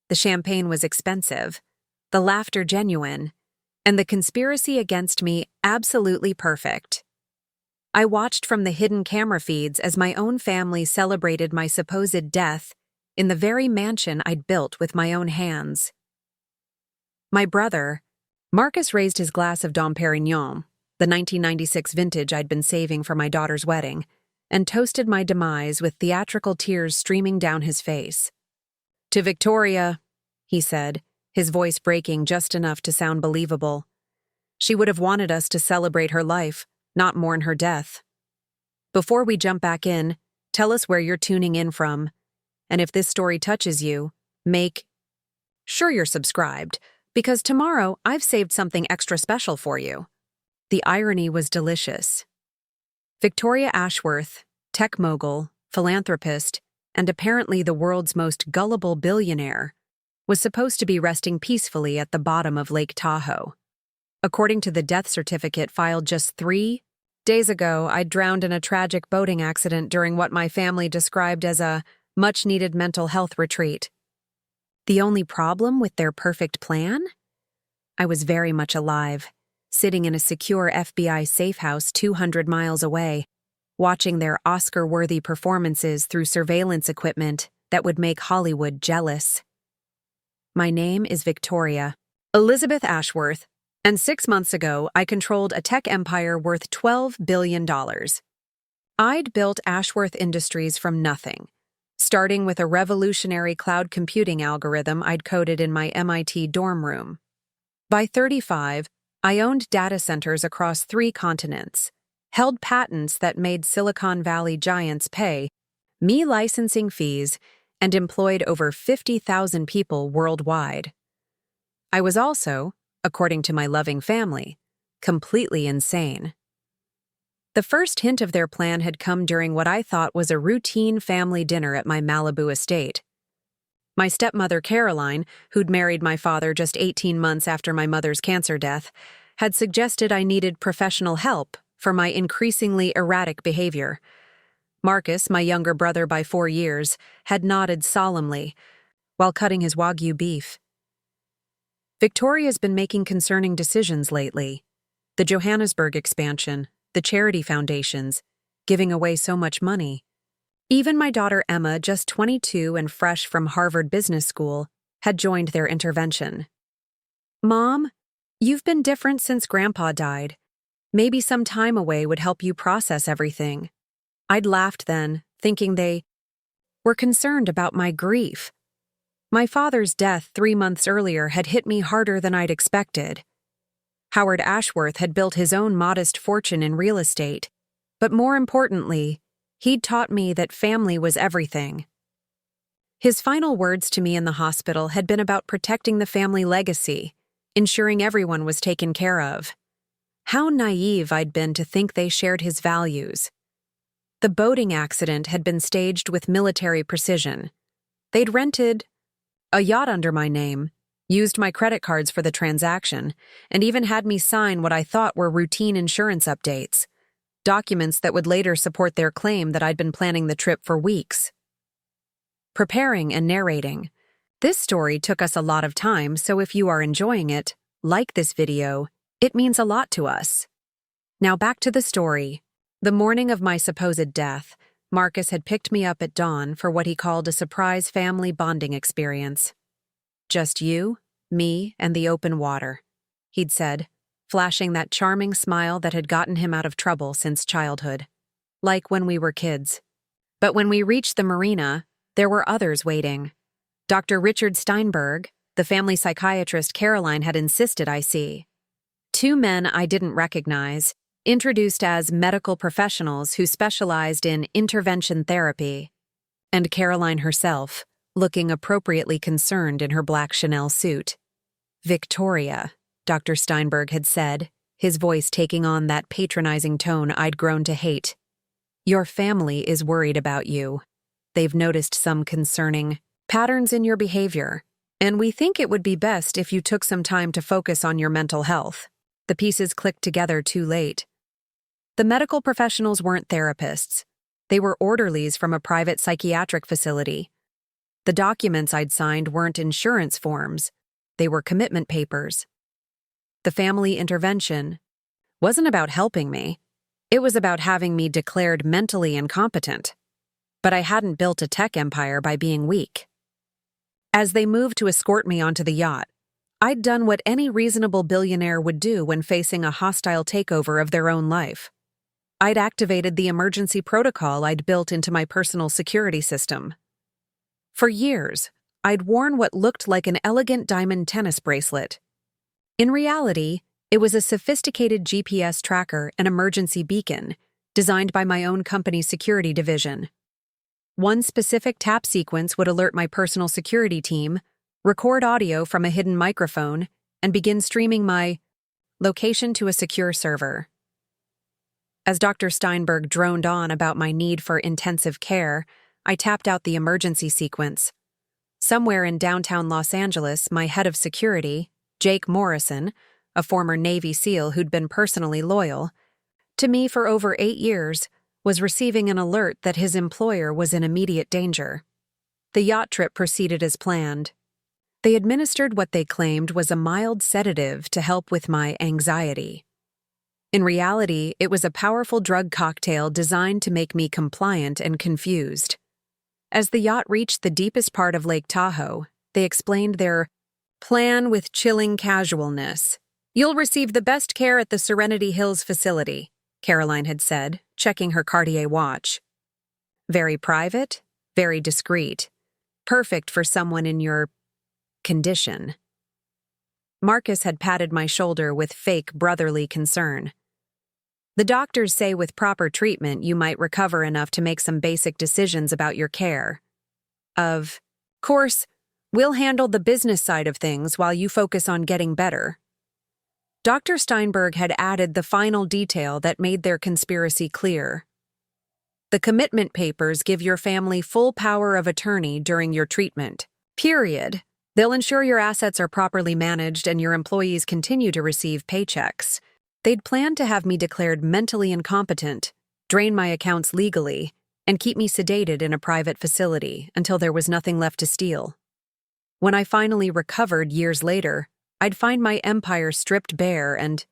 The champagne was expensive, the laughter genuine, and the conspiracy against me absolutely perfect. I watched from the hidden camera feeds as my own family celebrated my supposed death in the very mansion I'd built with my own hands. My brother, Marcus, raised his glass of Dom Pérignon, the 1996 vintage I'd been saving for my daughter's wedding, and toasted my demise with theatrical tears streaming down his face. "To Victoria," he said, his voice breaking just enough to sound believable. "She would have wanted us to celebrate her life, not mourn her death. Before we jump back in, tell us where you're tuning in from, and if this story touches you, make sure you're subscribed, because tomorrow I've saved something extra special for you." The irony was delicious. Victoria Ashworth, tech mogul, philanthropist, and apparently the world's most gullible billionaire, was supposed to be resting peacefully at the bottom of Lake Tahoe. According to the death certificate filed just 3 days ago, I'd drowned in a tragic boating accident during what my family described as a much-needed mental health retreat. The only problem with their perfect plan? I was very much alive, sitting in a secure FBI safe house 200 miles away, watching their Oscar-worthy performances through surveillance equipment that would make Hollywood jealous. My name is Victoria Elizabeth Ashworth, and 6 months ago I controlled a tech empire worth $12 billion. I'd built Ashworth Industries from nothing, starting with a revolutionary cloud computing algorithm I'd coded in my MIT dorm room. By 35, I owned data centers across 3 continents, held patents that made Silicon Valley giants pay me licensing fees, and employed over 50,000 people worldwide. I was also, according to my loving family, completely insane. The first hint of their plan had come during what I thought was a routine family dinner at my Malibu estate. My stepmother, Caroline, who'd married my father just 18 months after my mother's cancer death, had suggested I needed professional help for my increasingly erratic behavior. Marcus, my younger brother by 4 years, had nodded solemnly while cutting his Wagyu beef. Victoria's been making concerning decisions lately. The Johannesburg expansion, the charity foundations, giving away so much money. Even my daughter Emma, just 22 and fresh from Harvard Business School, had joined their intervention. "Mom, you've been different since Grandpa died. Maybe some time away would help you process everything." I'd laughed then, thinking they were concerned about my grief. My father's death 3 months earlier had hit me harder than I'd expected. Howard Ashworth had built his own modest fortune in real estate, but more importantly, he'd taught me that family was everything. His final words to me in the hospital had been about protecting the family legacy, ensuring everyone was taken care of. How naive I'd been to think they shared his values. The boating accident had been staged with military precision. They'd rented a yacht under my name, used my credit cards for the transaction, and even had me sign what I thought were routine insurance updates, documents that would later support their claim that I'd been planning the trip for weeks. Preparing and narrating. This story took us a lot of time, so if you are enjoying it, like this video, it means a lot to us. Now back to the story. The morning of my supposed death, Marcus had picked me up at dawn for what he called a surprise family bonding experience. "Just you, me, and the open water," he'd said, flashing that charming smile that had gotten him out of trouble since childhood. Like when we were kids. But when we reached the marina, there were others waiting. Dr. Richard Steinberg, the family psychiatrist Caroline had insisted I see. 2 men I didn't recognize, introduced as medical professionals who specialized in intervention therapy, and Caroline herself, looking appropriately concerned in her black Chanel suit. "Victoria," Dr. Steinberg had said, his voice taking on that patronizing tone I'd grown to hate. "Your family is worried about you. They've noticed some concerning patterns in your behavior, and we think it would be best if you took some time to focus on your mental health." The pieces clicked together too late. The medical professionals weren't therapists. They were orderlies from a private psychiatric facility. The documents I'd signed weren't insurance forms, they were commitment papers. The family intervention wasn't about helping me, it was about having me declared mentally incompetent. But I hadn't built a tech empire by being weak. As they moved to escort me onto the yacht, I'd done what any reasonable billionaire would do when facing a hostile takeover of their own life. I'd activated the emergency protocol I'd built into my personal security system. For years, I'd worn what looked like an elegant diamond tennis bracelet. In reality, it was a sophisticated GPS tracker and emergency beacon designed by my own company's security division. One specific tap sequence would alert my personal security team, record audio from a hidden microphone, and begin streaming my location to a secure server. As Dr. Steinberg droned on about my need for intensive care, I tapped out the emergency sequence. Somewhere in downtown Los Angeles, my head of security, Jake Morrison, a former Navy SEAL who'd been personally loyal to me for over 8 years, was receiving an alert that his employer was in immediate danger. The yacht trip proceeded as planned. They administered what they claimed was a mild sedative to help with my anxiety. In reality, it was a powerful drug cocktail designed to make me compliant and confused. As the yacht reached the deepest part of Lake Tahoe, they explained their plan with chilling casualness. "You'll receive the best care at the Serenity Hills facility," Caroline had said, checking her Cartier watch. "Very private, very discreet. Perfect for someone in your condition." Marcus had patted my shoulder with fake brotherly concern. "The doctors say with proper treatment you might recover enough to make some basic decisions about your care. Of course, we'll handle the business side of things while you focus on getting better." Dr. Steinberg had added the final detail that made their conspiracy clear. "The commitment papers give your family full power of attorney during your treatment. Period. They'll ensure your assets are properly managed and your employees continue to receive paychecks." They'd planned to have me declared mentally incompetent, drain my accounts legally, and keep me sedated in a private facility until there was nothing left to steal. When I finally recovered years later, I'd find my empire stripped bare and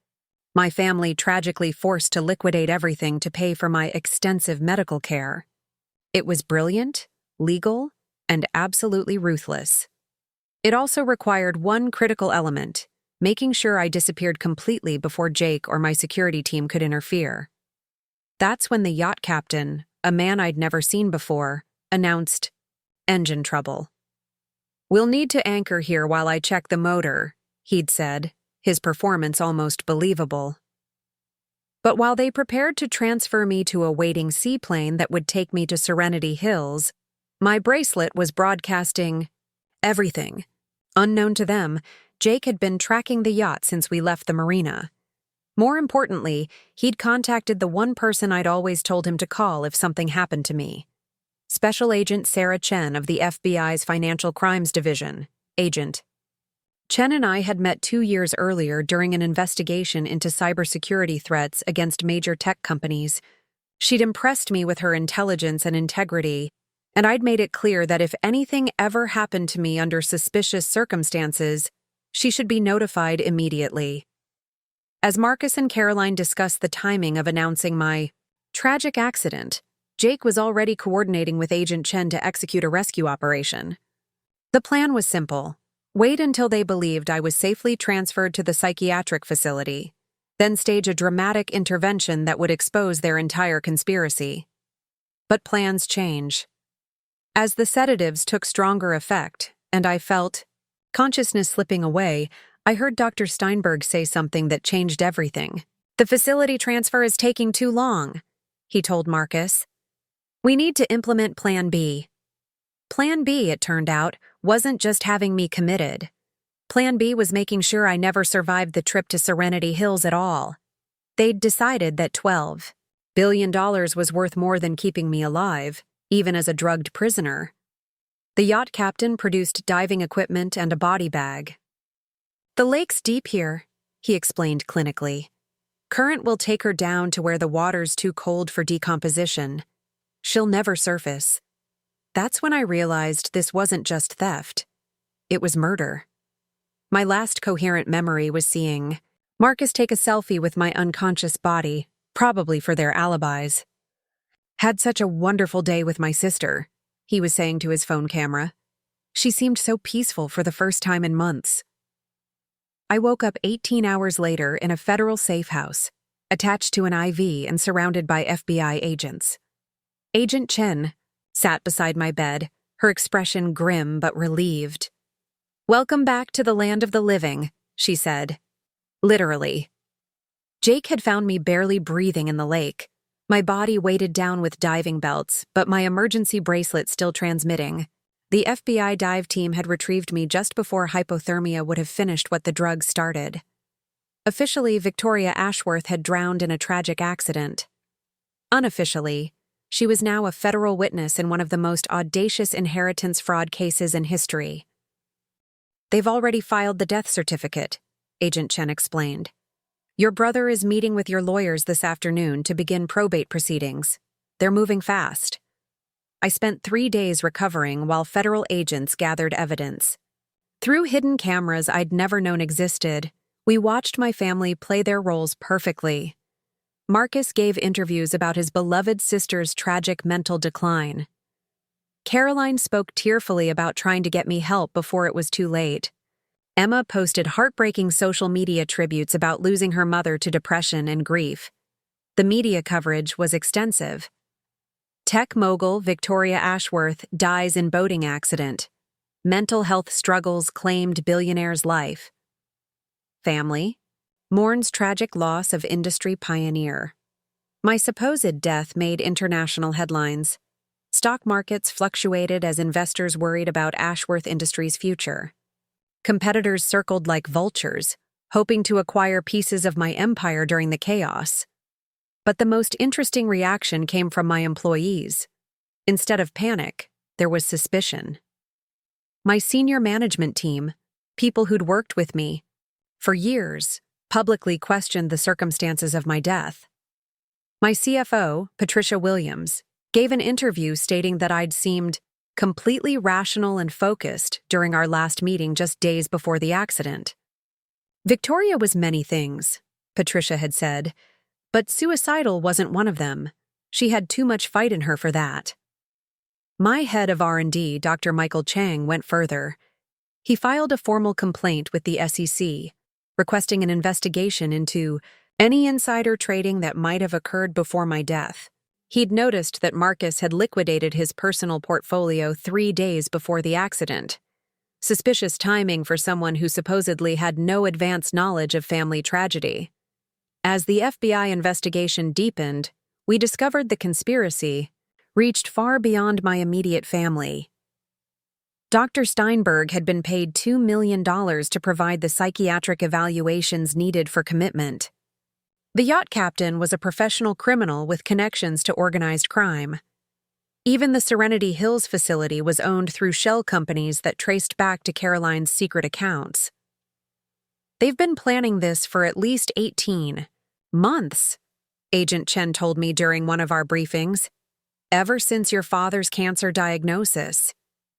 my family tragically forced to liquidate everything to pay for my extensive medical care. It was brilliant, legal, and absolutely ruthless. It also required one critical element: making sure I disappeared completely before Jake or my security team could interfere. That's when the yacht captain, a man I'd never seen before, announced, "Engine trouble. We'll need to anchor here while I check the motor," he'd said, his performance almost believable. But while they prepared to transfer me to a waiting seaplane that would take me to Serenity Hills, my bracelet was broadcasting everything. Unknown to them, Jake had been tracking the yacht since we left the marina. More importantly, he'd contacted the one person I'd always told him to call if something happened to me. Special Agent Sarah Chen of the FBI's Financial Crimes Division, Agent. Chen and I had met 2 years earlier during an investigation into cybersecurity threats against major tech companies. She'd impressed me with her intelligence and integrity, and I'd made it clear that if anything ever happened to me under suspicious circumstances, she should be notified immediately. As Marcus and Caroline discussed the timing of announcing my tragic accident, Jake was already coordinating with Agent Chen to execute a rescue operation. The plan was simple: wait until they believed I was safely transferred to the psychiatric facility, then stage a dramatic intervention that would expose their entire conspiracy. But plans change. As the sedatives took stronger effect, and I felt consciousness slipping away, I heard Dr. Steinberg say something that changed everything. "The facility transfer is taking too long," he told Marcus. "We need to implement Plan B." Plan B, it turned out, wasn't just having me committed. Plan B was making sure I never survived the trip to Serenity Hills at all. They'd decided that $12 billion was worth more than keeping me alive, even as a drugged prisoner. The yacht captain produced diving equipment and a body bag. "The lake's deep here," he explained clinically. "Current will take her down to where the water's too cold for decomposition. She'll never surface. That's when I realized this wasn't just theft. It was murder. My last coherent memory was seeing Marcus take a selfie with my unconscious body, probably for their alibis. "Had such a wonderful day with my sister," he was saying to his phone camera. "She seemed so peaceful for the first time in months." I woke up 18 hours later in a federal safe house, attached to an IV and surrounded by FBI agents. Agent Chen sat beside my bed, her expression grim but relieved. "Welcome back to the land of the living," she said. Literally. Jake had found me barely breathing in the lake, my body weighted down with diving belts, but my emergency bracelet still transmitting. The FBI dive team had retrieved me just before hypothermia would have finished what the drugs started. Officially, Victoria Ashworth had drowned in a tragic accident. Unofficially, she was now a federal witness in one of the most audacious inheritance fraud cases in history. "They've already filed the death certificate," Agent Chen explained. "Your brother is meeting with your lawyers this afternoon to begin probate proceedings. They're moving fast." I spent 3 days recovering while federal agents gathered evidence. Through hidden cameras I'd never known existed, we watched my family play their roles perfectly. Marcus gave interviews about his beloved sister's tragic mental decline. Caroline spoke tearfully about trying to get me help before it was too late. Emma posted heartbreaking social media tributes about losing her mother to depression and grief. The media coverage was extensive. Tech mogul Victoria Ashworth dies in boating accident. Mental health struggles claimed billionaire's life. Family mourns tragic loss of industry pioneer. My supposed death made international headlines. Stock markets fluctuated as investors worried about Ashworth Industries' future. Competitors circled like vultures, hoping to acquire pieces of my empire during the chaos. But the most interesting reaction came from my employees. Instead of panic, there was suspicion. My senior management team, people who'd worked with me for years, publicly questioned the circumstances of my death. My CFO, Patricia Williams, gave an interview stating that I'd seemed completely rational and focused during our last meeting just days before the accident. Victoria was many things, Patricia had said, but suicidal wasn't one of them. She had too much fight in her for that. My head of R&D, Dr. Michael Chang, went further. He filed a formal complaint with the SEC, requesting an investigation into any insider trading that might have occurred before my death. He'd noticed that Marcus had liquidated his personal portfolio 3 days before the accident. Suspicious timing for someone who supposedly had no advance knowledge of family tragedy. As the FBI investigation deepened, we discovered the conspiracy reached far beyond my immediate family. Dr. Steinberg had been paid $2 million to provide the psychiatric evaluations needed for commitment. The yacht captain was a professional criminal with connections to organized crime. Even the Serenity Hills facility was owned through shell companies that traced back to Caroline's secret accounts. "They've been planning this for at least 18 months, Agent Chen told me during one of our briefings. "Ever since your father's cancer diagnosis.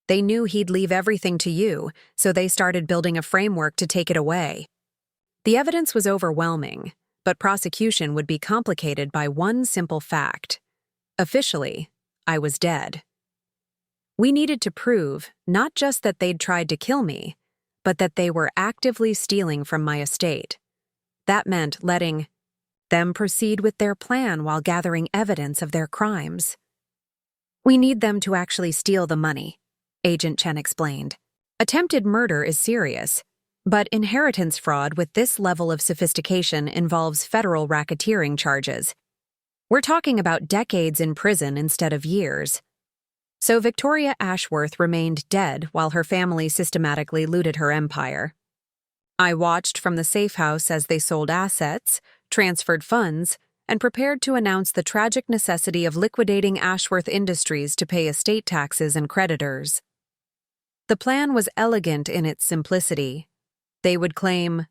They knew he'd leave everything to you, so they started building a framework to take it away." The evidence was overwhelming, but prosecution would be complicated by one simple fact. Officially, I was dead. We needed to prove not just that they'd tried to kill me, but that they were actively stealing from my estate. That meant letting them proceed with their plan while gathering evidence of their crimes. "We need them to actually steal the money," Agent Chen explained. "Attempted murder is serious, but inheritance fraud with this level of sophistication involves federal racketeering charges. We're talking about decades in prison instead of years." So Victoria Ashworth remained dead while her family systematically looted her empire. I watched from the safe house as they sold assets, transferred funds, and prepared to announce the tragic necessity of liquidating Ashworth Industries to pay estate taxes and creditors. The plan was elegant in its simplicity. They would claim,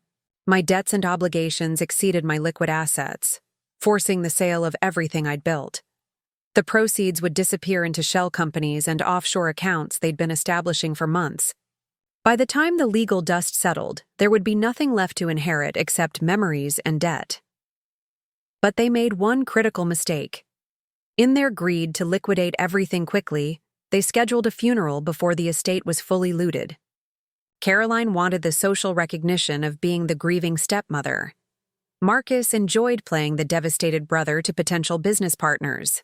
"My debts and obligations exceeded my liquid assets," forcing the sale of everything I'd built. The proceeds would disappear into shell companies and offshore accounts they'd been establishing for months. By the time the legal dust settled, there would be nothing left to inherit except memories and debt. But they made one critical mistake. In their greed to liquidate everything quickly, they scheduled a funeral before the estate was fully looted. Caroline wanted the social recognition of being the grieving stepmother. Marcus enjoyed playing the devastated brother to potential business partners.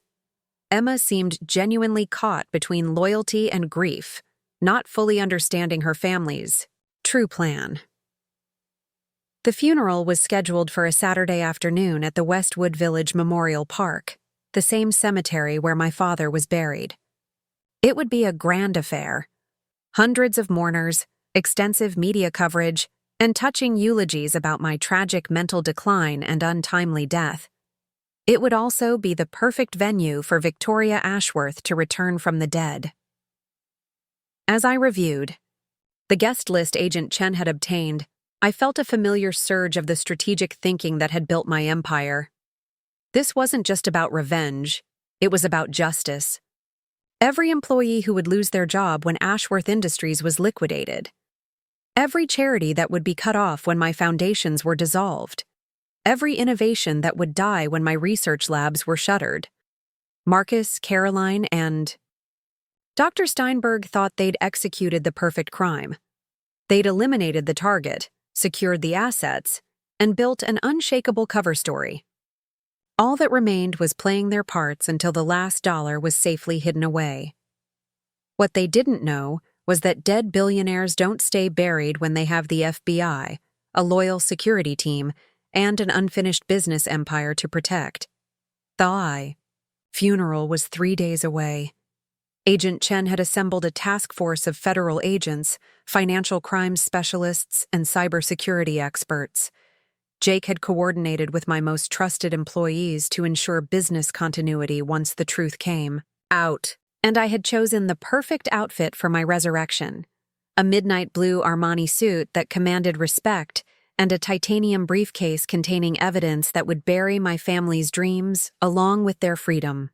Emma seemed genuinely caught between loyalty and grief, not fully understanding her family's true plan. The funeral was scheduled for a Saturday afternoon at the Westwood Village Memorial Park, the same cemetery where my father was buried. It would be a grand affair. Hundreds of mourners, extensive media coverage, and touching eulogies about my tragic mental decline and untimely death. It would also be the perfect venue for Victoria Ashworth to return from the dead. As I reviewed the guest list Agent Chen had obtained, I felt a familiar surge of the strategic thinking that had built my empire. This wasn't just about revenge, it was about justice. Every employee who would lose their job when Ashworth Industries was liquidated. Every charity that would be cut off when my foundations were dissolved. Every innovation that would die when my research labs were shuttered. Marcus, Caroline, and Dr. Steinberg thought they'd executed the perfect crime. They'd eliminated the target, secured the assets, and built an unshakable cover story. All that remained was playing their parts until the last dollar was safely hidden away. What they didn't know was that dead billionaires don't stay buried when they have the FBI, a loyal security team, and an unfinished business empire to protect. The funeral was 3 days away. Agent Chen had assembled a task force of federal agents, financial crimes specialists, and cybersecurity experts. Jake had coordinated with my most trusted employees to ensure business continuity once the truth came out, and I had chosen the perfect outfit for my resurrection: a midnight blue Armani suit that commanded respect and a titanium briefcase containing evidence that would bury my family's dreams along with their freedom.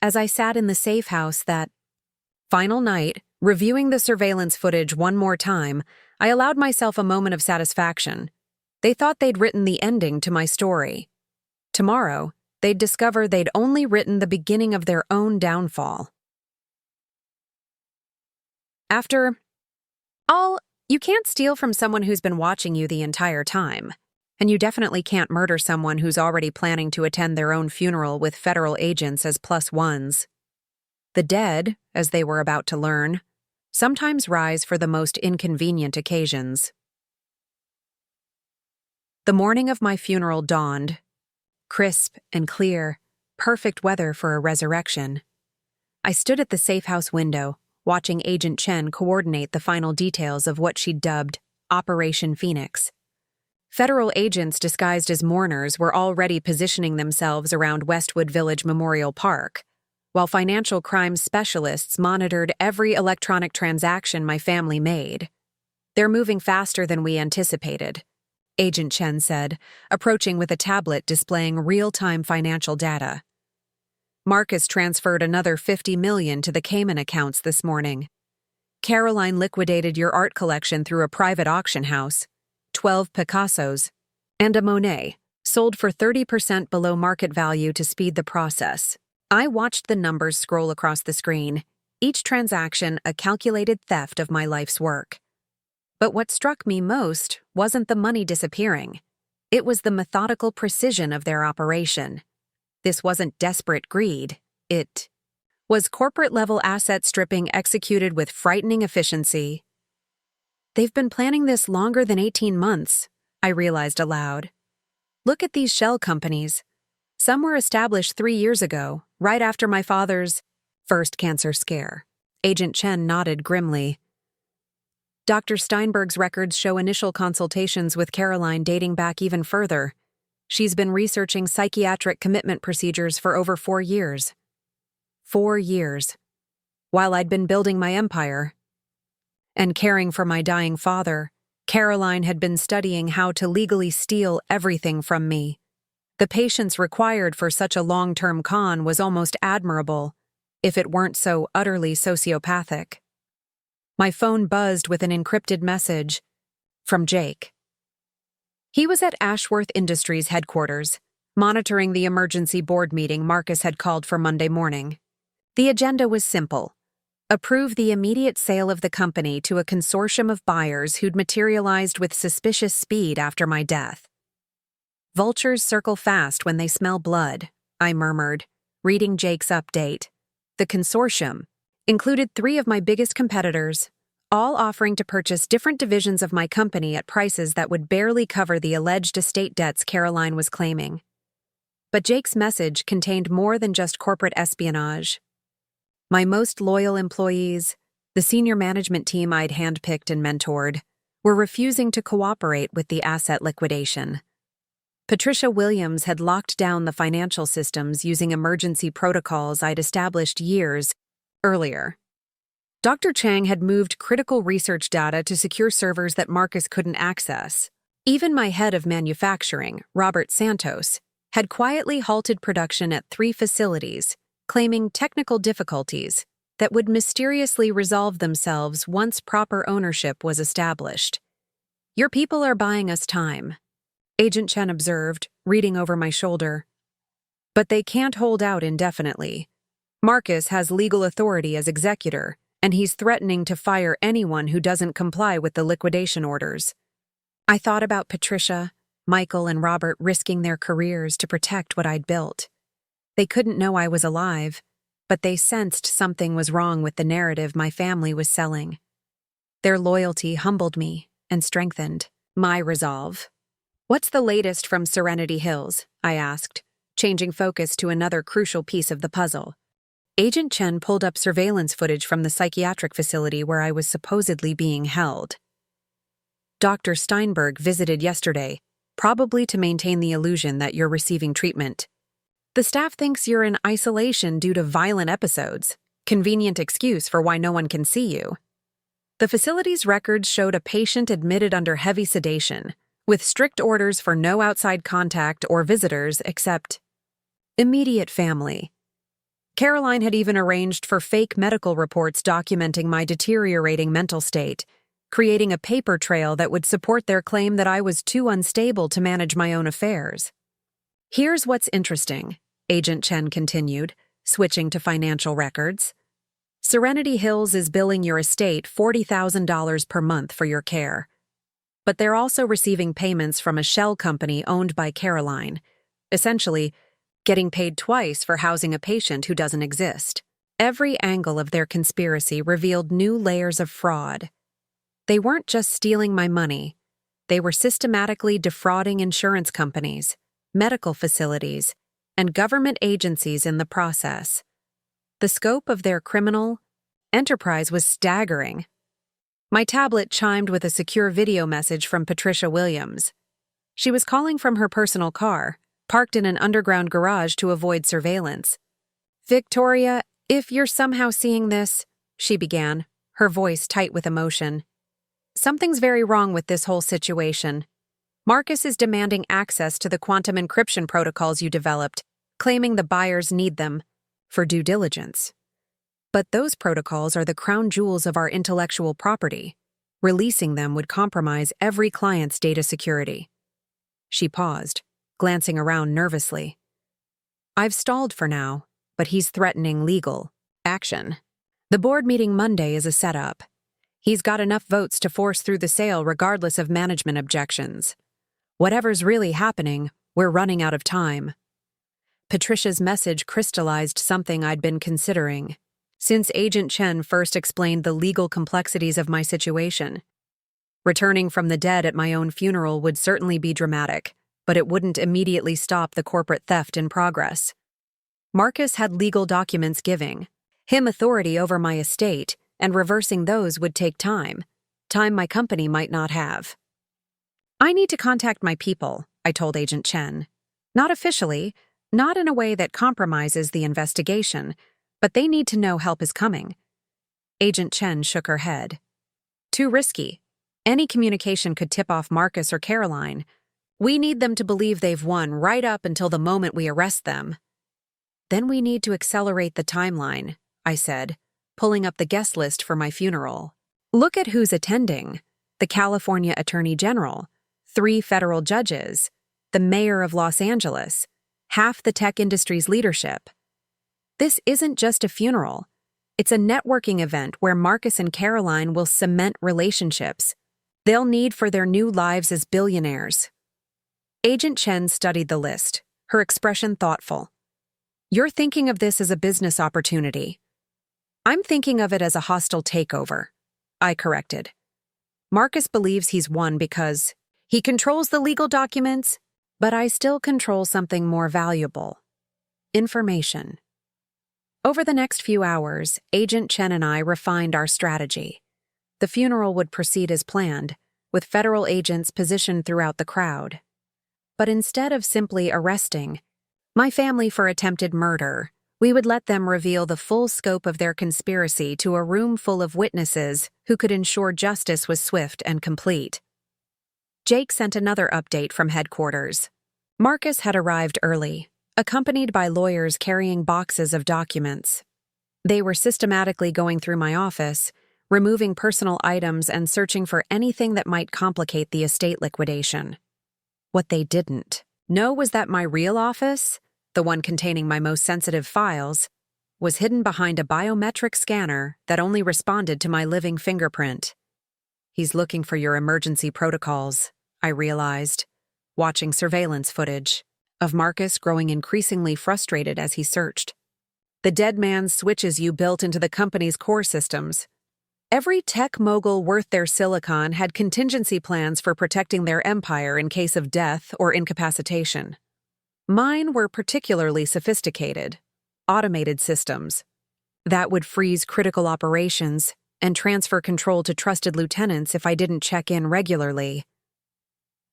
As I sat in the safe house that final night, reviewing the surveillance footage one more time, I allowed myself a moment of satisfaction. They thought they'd written the ending to my story. Tomorrow, they'd discover they'd only written the beginning of their own downfall. After all, you can't steal from someone who's been watching you the entire time. And you definitely can't murder someone who's already planning to attend their own funeral with federal agents as plus ones. The dead, as they were about to learn, sometimes rise for the most inconvenient occasions. The morning of my funeral dawned, crisp and clear, perfect weather for a resurrection. I stood at the safe house window, watching Agent Chen coordinate the final details of what she'd dubbed Operation Phoenix. Federal agents disguised as mourners were already positioning themselves around Westwood Village Memorial Park, while financial crimes specialists monitored every electronic transaction my family made. They're moving faster than we anticipated, Agent Chen said, approaching with a tablet displaying real-time financial data. Marcus transferred another $50 million to the Cayman accounts this morning. Caroline liquidated your art collection through a private auction house. 12 Picassos, and a Monet, sold for 30% below market value to speed the process. I watched the numbers scroll across the screen, each transaction a calculated theft of my life's work. But what struck me most wasn't the money disappearing. It was the methodical precision of their operation. This wasn't desperate greed. It was corporate-level asset stripping executed with frightening efficiency. They've been planning this longer than 18 months, I realized aloud. Look at these shell companies. Some were established 3 years ago, right after my father's first cancer scare. Agent Chen nodded grimly. Dr. Steinberg's records show initial consultations with Caroline dating back even further. She's been researching psychiatric commitment procedures for over 4 years. 4 years. While I'd been building my empire and caring for my dying father, Caroline had been studying how to legally steal everything from me. The patience required for such a long-term con was almost admirable, if it weren't so utterly sociopathic. My phone buzzed with an encrypted message from Jake. He was at Ashworth Industries headquarters, monitoring the emergency board meeting Marcus had called for Monday morning. The agenda was simple: approve the immediate sale of the company to a consortium of buyers who'd materialized with suspicious speed after my death. Vultures circle fast when they smell blood, I murmured, reading Jake's update. The consortium included 3 of my biggest competitors, all offering to purchase different divisions of my company at prices that would barely cover the alleged estate debts Caroline was claiming. But Jake's message contained more than just corporate espionage. My most loyal employees, the senior management team I'd handpicked and mentored, were refusing to cooperate with the asset liquidation. Patricia Williams had locked down the financial systems using emergency protocols I'd established years earlier. Dr. Chang had moved critical research data to secure servers that Marcus couldn't access. Even my head of manufacturing, Robert Santos, had quietly halted production at 3 facilities, claiming technical difficulties that would mysteriously resolve themselves once proper ownership was established. "Your people are buying us time," Agent Chen observed, reading over my shoulder. "But they can't hold out indefinitely. Marcus has legal authority as executor, and he's threatening to fire anyone who doesn't comply with the liquidation orders." I thought about Patricia, Michael, and Robert risking their careers to protect what I'd built. They couldn't know I was alive, but they sensed something was wrong with the narrative my family was selling. Their loyalty humbled me and strengthened my resolve. "What's the latest from Serenity Hills?" I asked, changing focus to another crucial piece of the puzzle. Agent Chen pulled up surveillance footage from the psychiatric facility where I was supposedly being held. "Dr. Steinberg visited yesterday, probably to maintain the illusion that you're receiving treatment. The staff thinks you're in isolation due to violent episodes. Convenient excuse for why no one can see you." The facility's records showed a patient admitted under heavy sedation, with strict orders for no outside contact or visitors except immediate family. Caroline had even arranged for fake medical reports documenting my deteriorating mental state, creating a paper trail that would support their claim that I was too unstable to manage my own affairs. "Here's what's interesting," Agent Chen continued, switching to financial records. "Serenity Hills is billing your estate $40,000 per month for your care. But they're also receiving payments from a shell company owned by Caroline, essentially getting paid twice for housing a patient who doesn't exist." Every angle of their conspiracy revealed new layers of fraud. They weren't just stealing my money. They were systematically defrauding insurance companies, medical facilities, and government agencies in the process. The scope of their criminal enterprise was staggering. My tablet chimed with a secure video message from Patricia Williams. She was calling from her personal car, parked in an underground garage to avoid surveillance. "Victoria, if you're somehow seeing this," she began, her voice tight with emotion. "Something's very wrong with this whole situation. Marcus is demanding access to the quantum encryption protocols you developed, claiming the buyers need them for due diligence. But those protocols are the crown jewels of our intellectual property. Releasing them would compromise every client's data security." She paused, glancing around nervously. "I've stalled for now, but he's threatening legal action. The board meeting Monday is a setup. He's got enough votes to force through the sale regardless of management objections. Whatever's really happening, we're running out of time." Patricia's message crystallized something I'd been considering since Agent Chen first explained the legal complexities of my situation. Returning from the dead at my own funeral would certainly be dramatic, but it wouldn't immediately stop the corporate theft in progress. Marcus had legal documents giving him authority over my estate, and reversing those would take time my company might not have. "I need to contact my people," I told Agent Chen. "Not officially, not in a way that compromises the investigation, but they need to know help is coming." Agent Chen shook her head. "Too risky. Any communication could tip off Marcus or Caroline. We need them to believe they've won right up until the moment we arrest them. Then we need to accelerate the timeline, I said, pulling up the guest list for my funeral. Look at who's attending. The California Attorney General, 3 federal judges, the mayor of Los Angeles, half the tech industry's leadership. This isn't just a funeral. It's a networking event where Marcus and Caroline will cement relationships they'll need for their new lives as billionaires. Agent Chen studied the list, her expression thoughtful. You're thinking of this as a business opportunity. I'm thinking of it as a hostile takeover, I corrected. Marcus believes he's won because he controls the legal documents, but I still control something more valuable: information. Over the next few hours, Agent Chen and I refined our strategy. The funeral would proceed as planned, with federal agents positioned throughout the crowd. But instead of simply arresting my family for attempted murder, we would let them reveal the full scope of their conspiracy to a room full of witnesses who could ensure justice was swift and complete. Jake sent another update from headquarters. Marcus had arrived early, accompanied by lawyers carrying boxes of documents. They were systematically going through my office, removing personal items and searching for anything that might complicate the estate liquidation. What they didn't know was that my real office, the one containing my most sensitive files, was hidden behind a biometric scanner that only responded to my living fingerprint. He's looking for your emergency protocols, I realized, watching surveillance footage of Marcus growing increasingly frustrated as he searched. The dead man's switches you built into the company's core systems. Every tech mogul worth their silicon had contingency plans for protecting their empire in case of death or incapacitation. Mine were particularly sophisticated, automated systems that would freeze critical operations and transfer control to trusted lieutenants if I didn't check in regularly.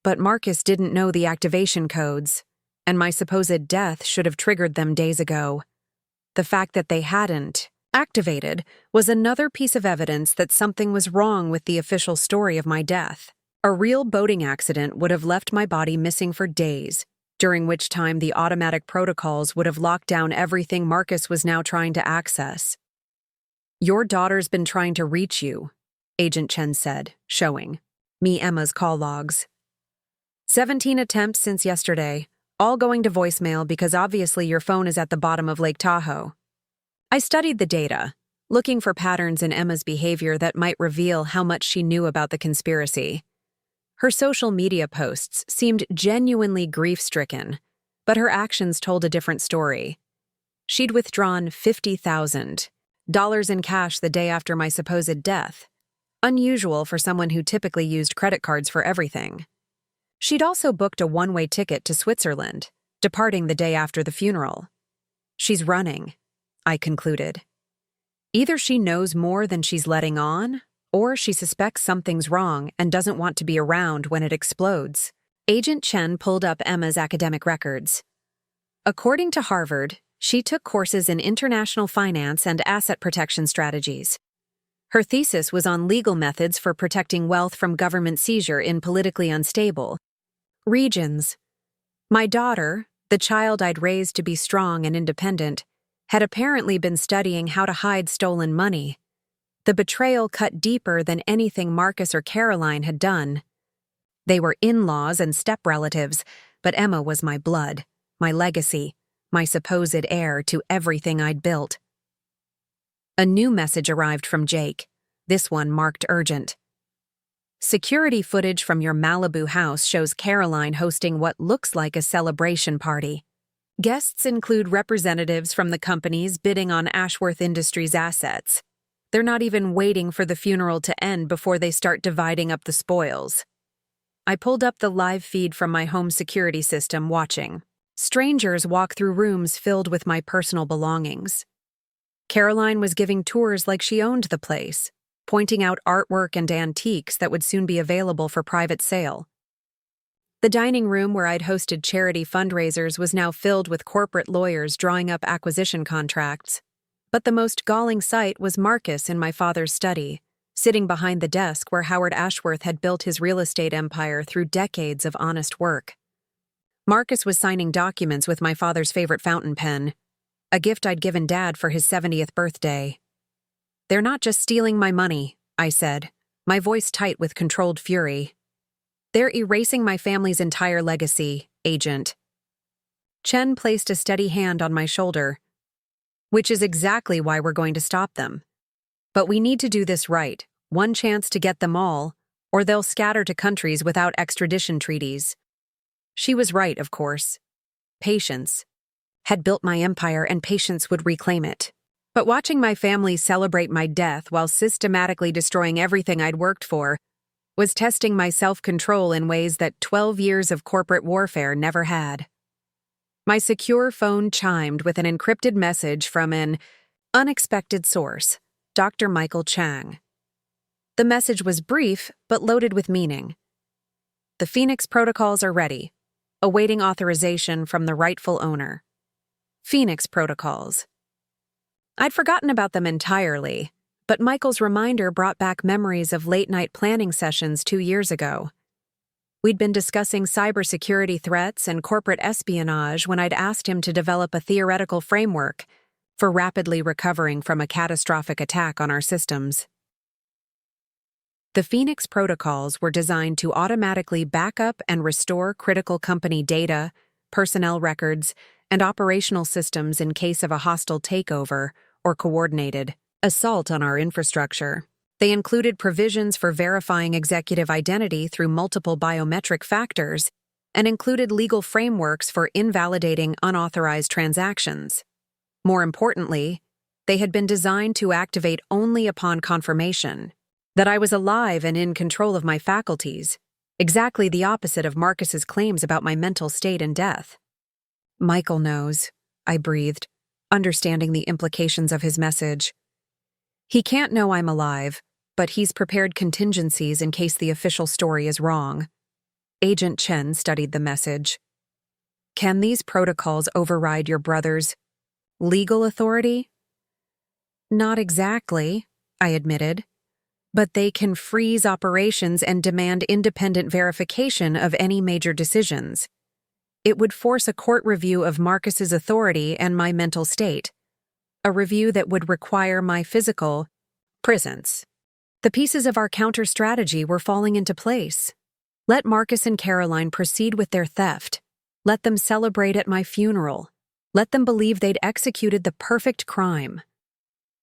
But Marcus didn't know the activation codes, and my supposed death should have triggered them days ago. The fact that they hadn't activated was another piece of evidence that something was wrong with the official story of my death. A real boating accident would have left my body missing for days, during which time the automatic protocols would have locked down everything Marcus was now trying to access. Your daughter's been trying to reach you, Agent Chen said, showing me Emma's call logs. 17 attempts since yesterday, all going to voicemail because obviously your phone is at the bottom of Lake Tahoe. I studied the data, looking for patterns in Emma's behavior that might reveal how much she knew about the conspiracy. Her social media posts seemed genuinely grief-stricken, but her actions told a different story. She'd withdrawn $50,000 in cash the day after my supposed death, unusual for someone who typically used credit cards for everything. She'd also booked a one-way ticket to Switzerland, departing the day after the funeral. She's running, I concluded. Either she knows more than she's letting on, or she suspects something's wrong and doesn't want to be around when it explodes. Agent Chen pulled up Emma's academic records. According to Harvard, she took courses in international finance and asset protection strategies. Her thesis was on legal methods for protecting wealth from government seizure in politically unstable regions. My daughter, the child I'd raised to be strong and independent, had apparently been studying how to hide stolen money. The betrayal cut deeper than anything Marcus or Caroline had done. They were in-laws and step-relatives, but Emma was my blood, my legacy, my supposed heir to everything I'd built. A new message arrived from Jake, this one marked urgent. Security footage from your Malibu house shows Caroline hosting what looks like a celebration party. Guests include representatives from the companies bidding on Ashworth Industries' assets. They're not even waiting for the funeral to end before they start dividing up the spoils. I pulled up the live feed from my home security system, watching strangers walk through rooms filled with my personal belongings. Caroline was giving tours like she owned the place, pointing out artwork and antiques that would soon be available for private sale. The dining room where I'd hosted charity fundraisers was now filled with corporate lawyers drawing up acquisition contracts. But the most galling sight was Marcus in my father's study, sitting behind the desk where Howard Ashworth had built his real estate empire through decades of honest work. Marcus was signing documents with my father's favorite fountain pen, a gift I'd given Dad for his 70th birthday. "They're not just stealing my money," I said, my voice tight with controlled fury. "They're erasing my family's entire legacy, Agent." Chen placed a steady hand on my shoulder. "Which is exactly why we're going to stop them. But we need to do this right, one chance to get them all, or they'll scatter to countries without extradition treaties." She was right, of course. Patience had built my empire, and patience would reclaim it. But watching my family celebrate my death while systematically destroying everything I'd worked for was testing my self-control in ways that 12 years of corporate warfare never had. My secure phone chimed with an encrypted message from an unexpected source, Dr. Michael Chang. The message was brief, but loaded with meaning. "The Phoenix protocols are ready, awaiting authorization from the rightful owner." Phoenix protocols. I'd forgotten about them entirely, but Michael's reminder brought back memories of late-night planning sessions 2 years ago. We'd been discussing cybersecurity threats and corporate espionage when I'd asked him to develop a theoretical framework for rapidly recovering from a catastrophic attack on our systems. The Phoenix protocols were designed to automatically back up and restore critical company data, personnel records, and operational systems in case of a hostile takeover or coordinated assault on our infrastructure. They included provisions for verifying executive identity through multiple biometric factors and included legal frameworks for invalidating unauthorized transactions. More importantly, they had been designed to activate only upon confirmation that I was alive and in control of my faculties, exactly the opposite of Marcus's claims about my mental state and death. "Michael knows," I breathed, understanding the implications of his message. "He can't know I'm alive, but he's prepared contingencies in case the official story is wrong." Agent Chen studied the message. "Can these protocols override your brother's legal authority?" "Not exactly," I admitted. "But they can freeze operations and demand independent verification of any major decisions. It would force a court review of Marcus's authority and my mental state, a review that would require my physical presence." The pieces of our counter-strategy were falling into place. Let Marcus and Caroline proceed with their theft. Let them celebrate at my funeral. Let them believe they'd executed the perfect crime.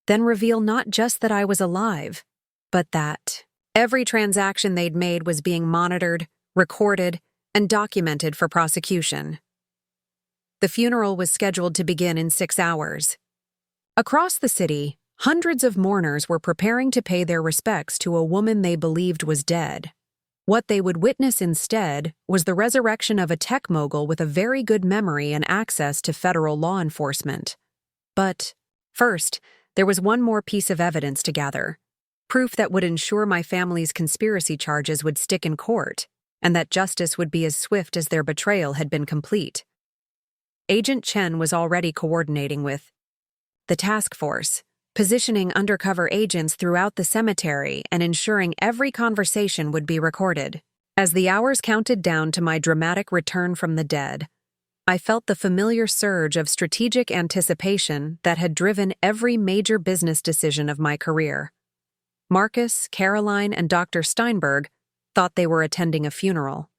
Then reveal not just that I was alive, but that every transaction they'd made was being monitored, recorded, and documented for prosecution. The funeral was scheduled to begin in 6 hours. Across the city, hundreds of mourners were preparing to pay their respects to a woman they believed was dead. What they would witness instead was the resurrection of a tech mogul with a very good memory and access to federal law enforcement. But first, there was one more piece of evidence to gather, proof that would ensure my family's conspiracy charges would stick in court, and that justice would be as swift as their betrayal had been complete. Agent Chen was already coordinating with the task force, positioning undercover agents throughout the cemetery and ensuring every conversation would be recorded. As the hours counted down to my dramatic return from the dead, I felt the familiar surge of strategic anticipation that had driven every major business decision of my career. Marcus, Caroline, and Dr. Steinberg thought they were attending a funeral.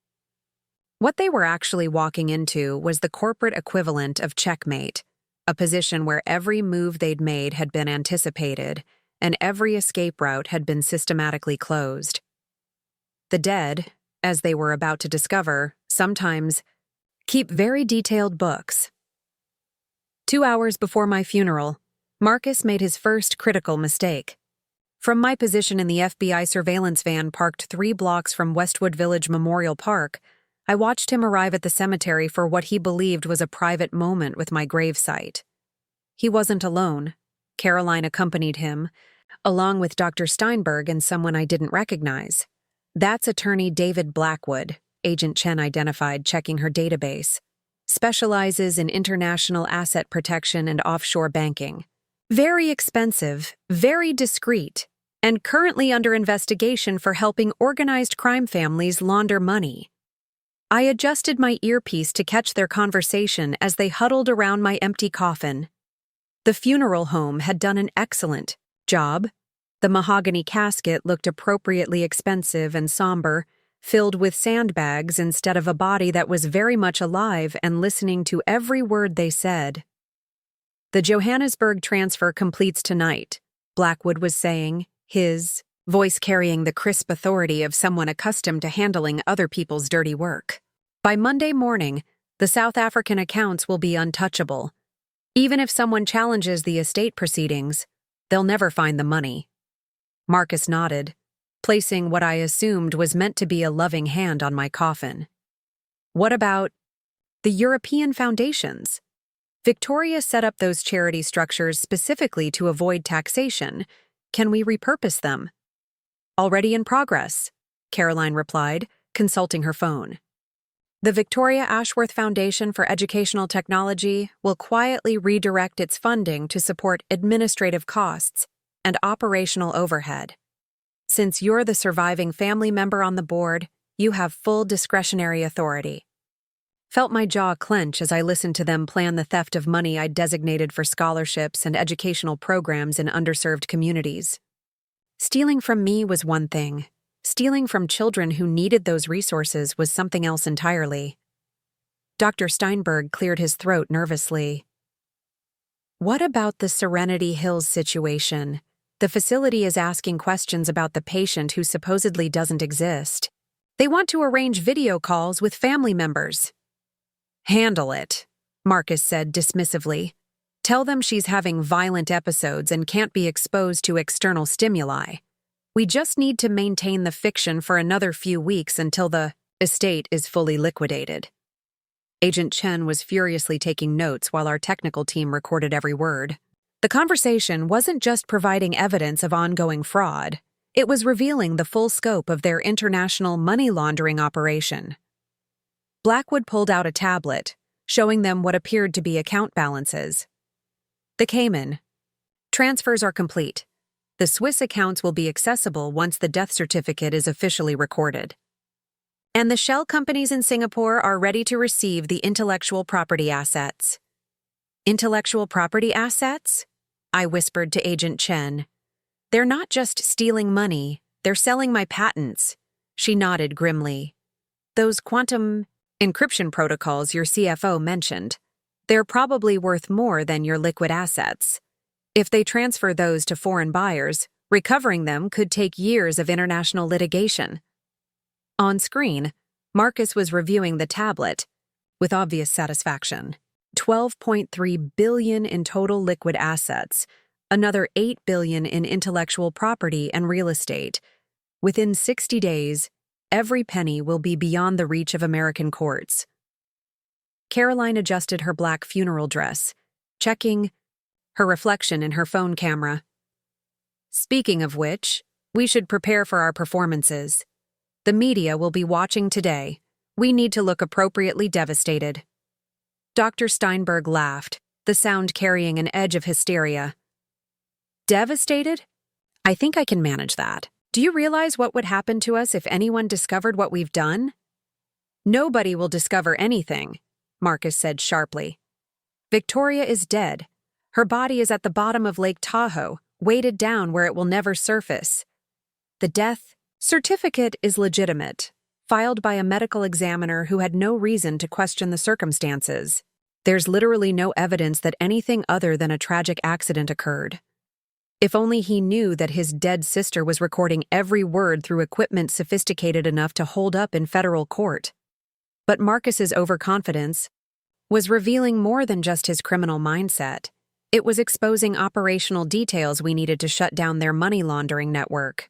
What they were actually walking into was the corporate equivalent of checkmate, a position where every move they'd made had been anticipated and every escape route had been systematically closed. The dead, as they were about to discover, sometimes keep very detailed books. 2 hours before my funeral, Marcus made his first critical mistake. From my position in the FBI surveillance van parked 3 blocks from Westwood Village Memorial Park, I watched him arrive at the cemetery for what he believed was a private moment with my gravesite. He wasn't alone. Caroline accompanied him, along with Dr. Steinberg and someone I didn't recognize. "That's attorney David Blackwood," Agent Chen identified, checking her database. "Specializes in international asset protection and offshore banking. Very expensive, very discreet, and currently under investigation for helping organized crime families launder money." I adjusted my earpiece to catch their conversation as they huddled around my empty coffin. The funeral home had done an excellent job. The mahogany casket looked appropriately expensive and somber, filled with sandbags instead of a body that was very much alive and listening to every word they said. "The Johannesburg transfer completes tonight," Blackwood was saying, his voice carrying the crisp authority of someone accustomed to handling other people's dirty work. "By Monday morning, the South African accounts will be untouchable. Even if someone challenges the estate proceedings, they'll never find the money." Marcus nodded, placing what I assumed was meant to be a loving hand on my coffin. "What about the European foundations? Victoria set up those charity structures specifically to avoid taxation. Can we repurpose them?" "Already in progress," Caroline replied, consulting her phone. "The Victoria Ashworth Foundation for Educational Technology will quietly redirect its funding to support administrative costs and operational overhead. Since you're the surviving family member on the board, you have full discretionary authority." Felt my jaw clench as I listened to them plan the theft of money I'd designated for scholarships and educational programs in underserved communities. Stealing from me was one thing. Stealing from children who needed those resources was something else entirely. Dr. Steinberg cleared his throat nervously. "What about the Serenity Hills situation? The facility is asking questions about the patient who supposedly doesn't exist. They want to arrange video calls with family members." "Handle it," Marcus said dismissively. "Tell them she's having violent episodes and can't be exposed to external stimuli. We just need to maintain the fiction for another few weeks until the estate is fully liquidated." Agent Chen was furiously taking notes while our technical team recorded every word. The conversation wasn't just providing evidence of ongoing fraud, it was revealing the full scope of their international money laundering operation. Blackwood pulled out a tablet, showing them what appeared to be account balances. "The Cayman transfers are complete. The Swiss accounts will be accessible once the death certificate is officially recorded. And the shell companies in Singapore are ready to receive the intellectual property assets." "Intellectual property assets?" I whispered to Agent Chen. "They're not just stealing money, they're selling my patents." She nodded grimly. "Those quantum encryption protocols your CFO mentioned, they're probably worth more than your liquid assets. If they transfer those to foreign buyers, recovering them could take years of international litigation." On screen, Marcus was reviewing the tablet with obvious satisfaction. 12.3 billion in total liquid assets, another 8 billion in intellectual property and real estate. Within 60 days, every penny will be beyond the reach of American courts. Caroline adjusted her black funeral dress, checking her reflection in her phone camera. "Speaking of which, we should prepare for our performances. The media will be watching today. We need to look appropriately devastated." Dr. Steinberg laughed, the sound carrying an edge of hysteria. "Devastated? I think I can manage that. Do you realize what would happen to us if anyone discovered what we've done?" "Nobody will discover anything," Marcus said sharply. "Victoria is dead. Her body is at the bottom of Lake Tahoe, weighted down where it will never surface. The death certificate is legitimate, filed by a medical examiner who had no reason to question the circumstances. There's literally no evidence that anything other than a tragic accident occurred. If only he knew that his dead sister was recording every word through equipment sophisticated enough to hold up in federal court. But Marcus's overconfidence was revealing more than just his criminal mindset. It was exposing operational details we needed to shut down their money laundering network.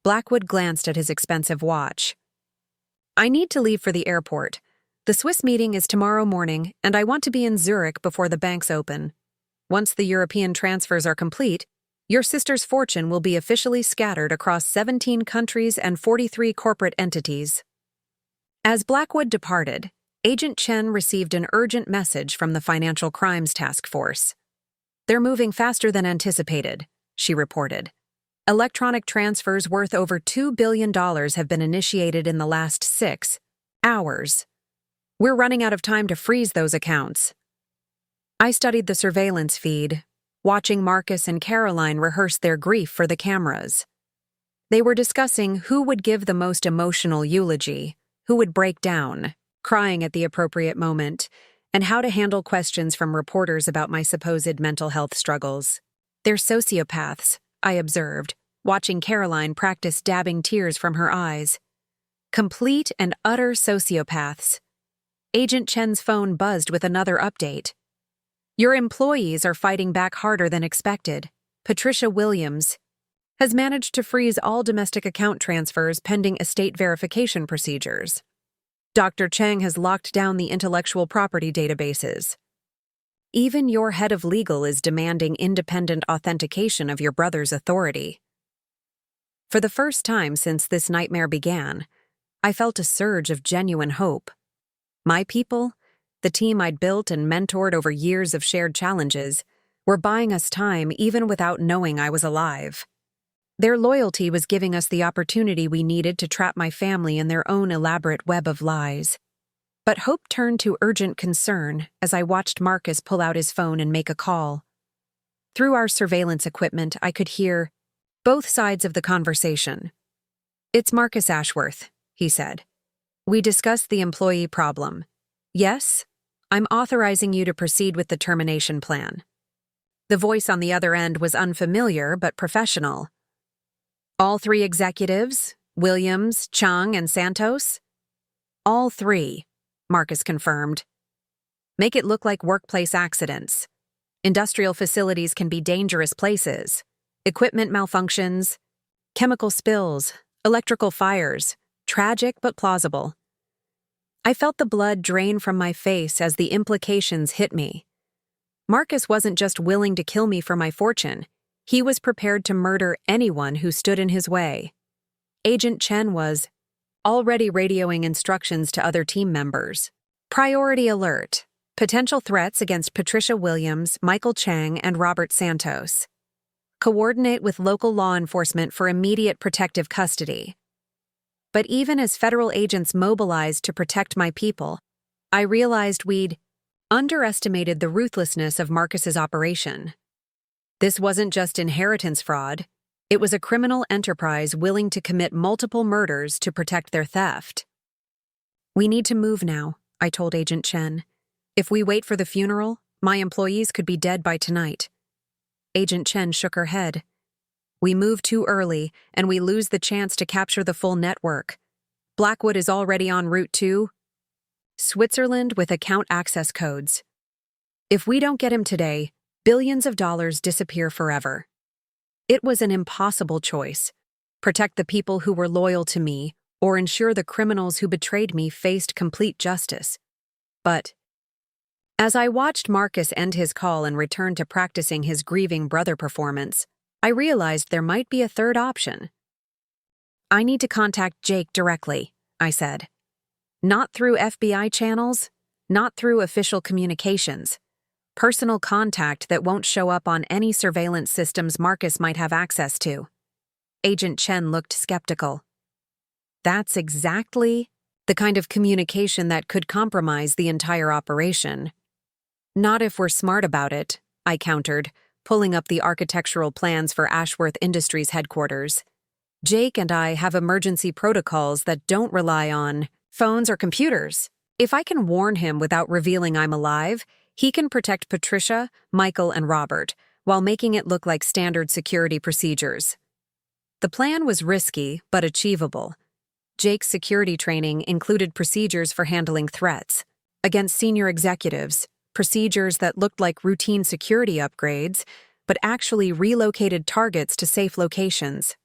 Blackwood glanced at his expensive watch. "I need to leave for the airport. The Swiss meeting is tomorrow morning, and I want to be in Zurich before the banks open. Once the European transfers are complete, your sister's fortune will be officially scattered across 17 countries and 43 corporate entities." As Blackwood departed, Agent Chen received an urgent message from the Financial Crimes Task Force. "They're moving faster than anticipated," she reported. "Electronic transfers worth over $2 billion have been initiated in the last 6 Hours. We're running out of time to freeze those accounts. I studied the surveillance feed, watching Marcus and Caroline rehearse their grief for the cameras. They were discussing who would give the most emotional eulogy, who would break down, crying at the appropriate moment, and how to handle questions from reporters about my supposed mental health struggles. They're sociopaths, I observed, watching Caroline practice dabbing tears from her eyes. Complete and utter sociopaths. Agent Chen's phone buzzed with another update. Your employees are fighting back harder than expected. Patricia Williams has managed to freeze all domestic account transfers pending estate verification procedures. Dr. Cheng has locked down the intellectual property databases. Even your head of legal is demanding independent authentication of your brother's authority. For the first time since this nightmare began, I felt a surge of genuine hope. My people, the team I'd built and mentored over years of shared challenges, were buying us time even without knowing I was alive. Their loyalty was giving us the opportunity we needed to trap my family in their own elaborate web of lies. But hope turned to urgent concern as I watched Marcus pull out his phone and make a call. Through our surveillance equipment, I could hear both sides of the conversation. "It's Marcus Ashworth," he said. "We discussed the employee problem. Yes, I'm authorizing you to proceed with the termination plan." The voice on the other end was unfamiliar but professional. "All three executives, Williams, Chung, and Santos?" "All three," Marcus confirmed. "Make it look like workplace accidents. Industrial facilities can be dangerous places. Equipment malfunctions, chemical spills, electrical fires. Tragic but plausible." I felt the blood drain from my face as the implications hit me. Marcus wasn't just willing to kill me for my fortune. He was prepared to murder anyone who stood in his way. Agent Chen was already radioing instructions to other team members. Priority alert. Potential threats against Patricia Williams, Michael Chang, and Robert Santos. Coordinate with local law enforcement for immediate protective custody. But even as federal agents mobilized to protect my people, I realized we'd underestimated the ruthlessness of Marcus's operation. This wasn't just inheritance fraud. It was a criminal enterprise willing to commit multiple murders to protect their theft. "We need to move now," I told Agent Chen. "If we wait for the funeral, my employees could be dead by tonight." Agent Chen shook her head. "We move too early, and we lose the chance to capture the full network. Blackwood is already en route to Switzerland with account access codes. If we don't get him today, billions of dollars disappear forever." It was an impossible choice: protect the people who were loyal to me, or ensure the criminals who betrayed me faced complete justice. But as I watched Marcus end his call and return to practicing his grieving brother performance, I realized there might be a third option. "I need to contact Jake directly," I said. "Not through FBI channels, not through official communications. Personal contact that won't show up on any surveillance systems Marcus might have access to." Agent Chen looked skeptical. "That's exactly the kind of communication that could compromise the entire operation." "Not if we're smart about it," I countered, pulling up the architectural plans for Ashworth Industries headquarters. "Jake and I have emergency protocols that don't rely on phones or computers. If I can warn him without revealing I'm alive, he can protect Patricia, Michael, and Robert, while making it look like standard security procedures." The plan was risky, but achievable. Jake's security training included procedures for handling threats against senior executives, procedures that looked like routine security upgrades, but actually relocated targets to safe locations.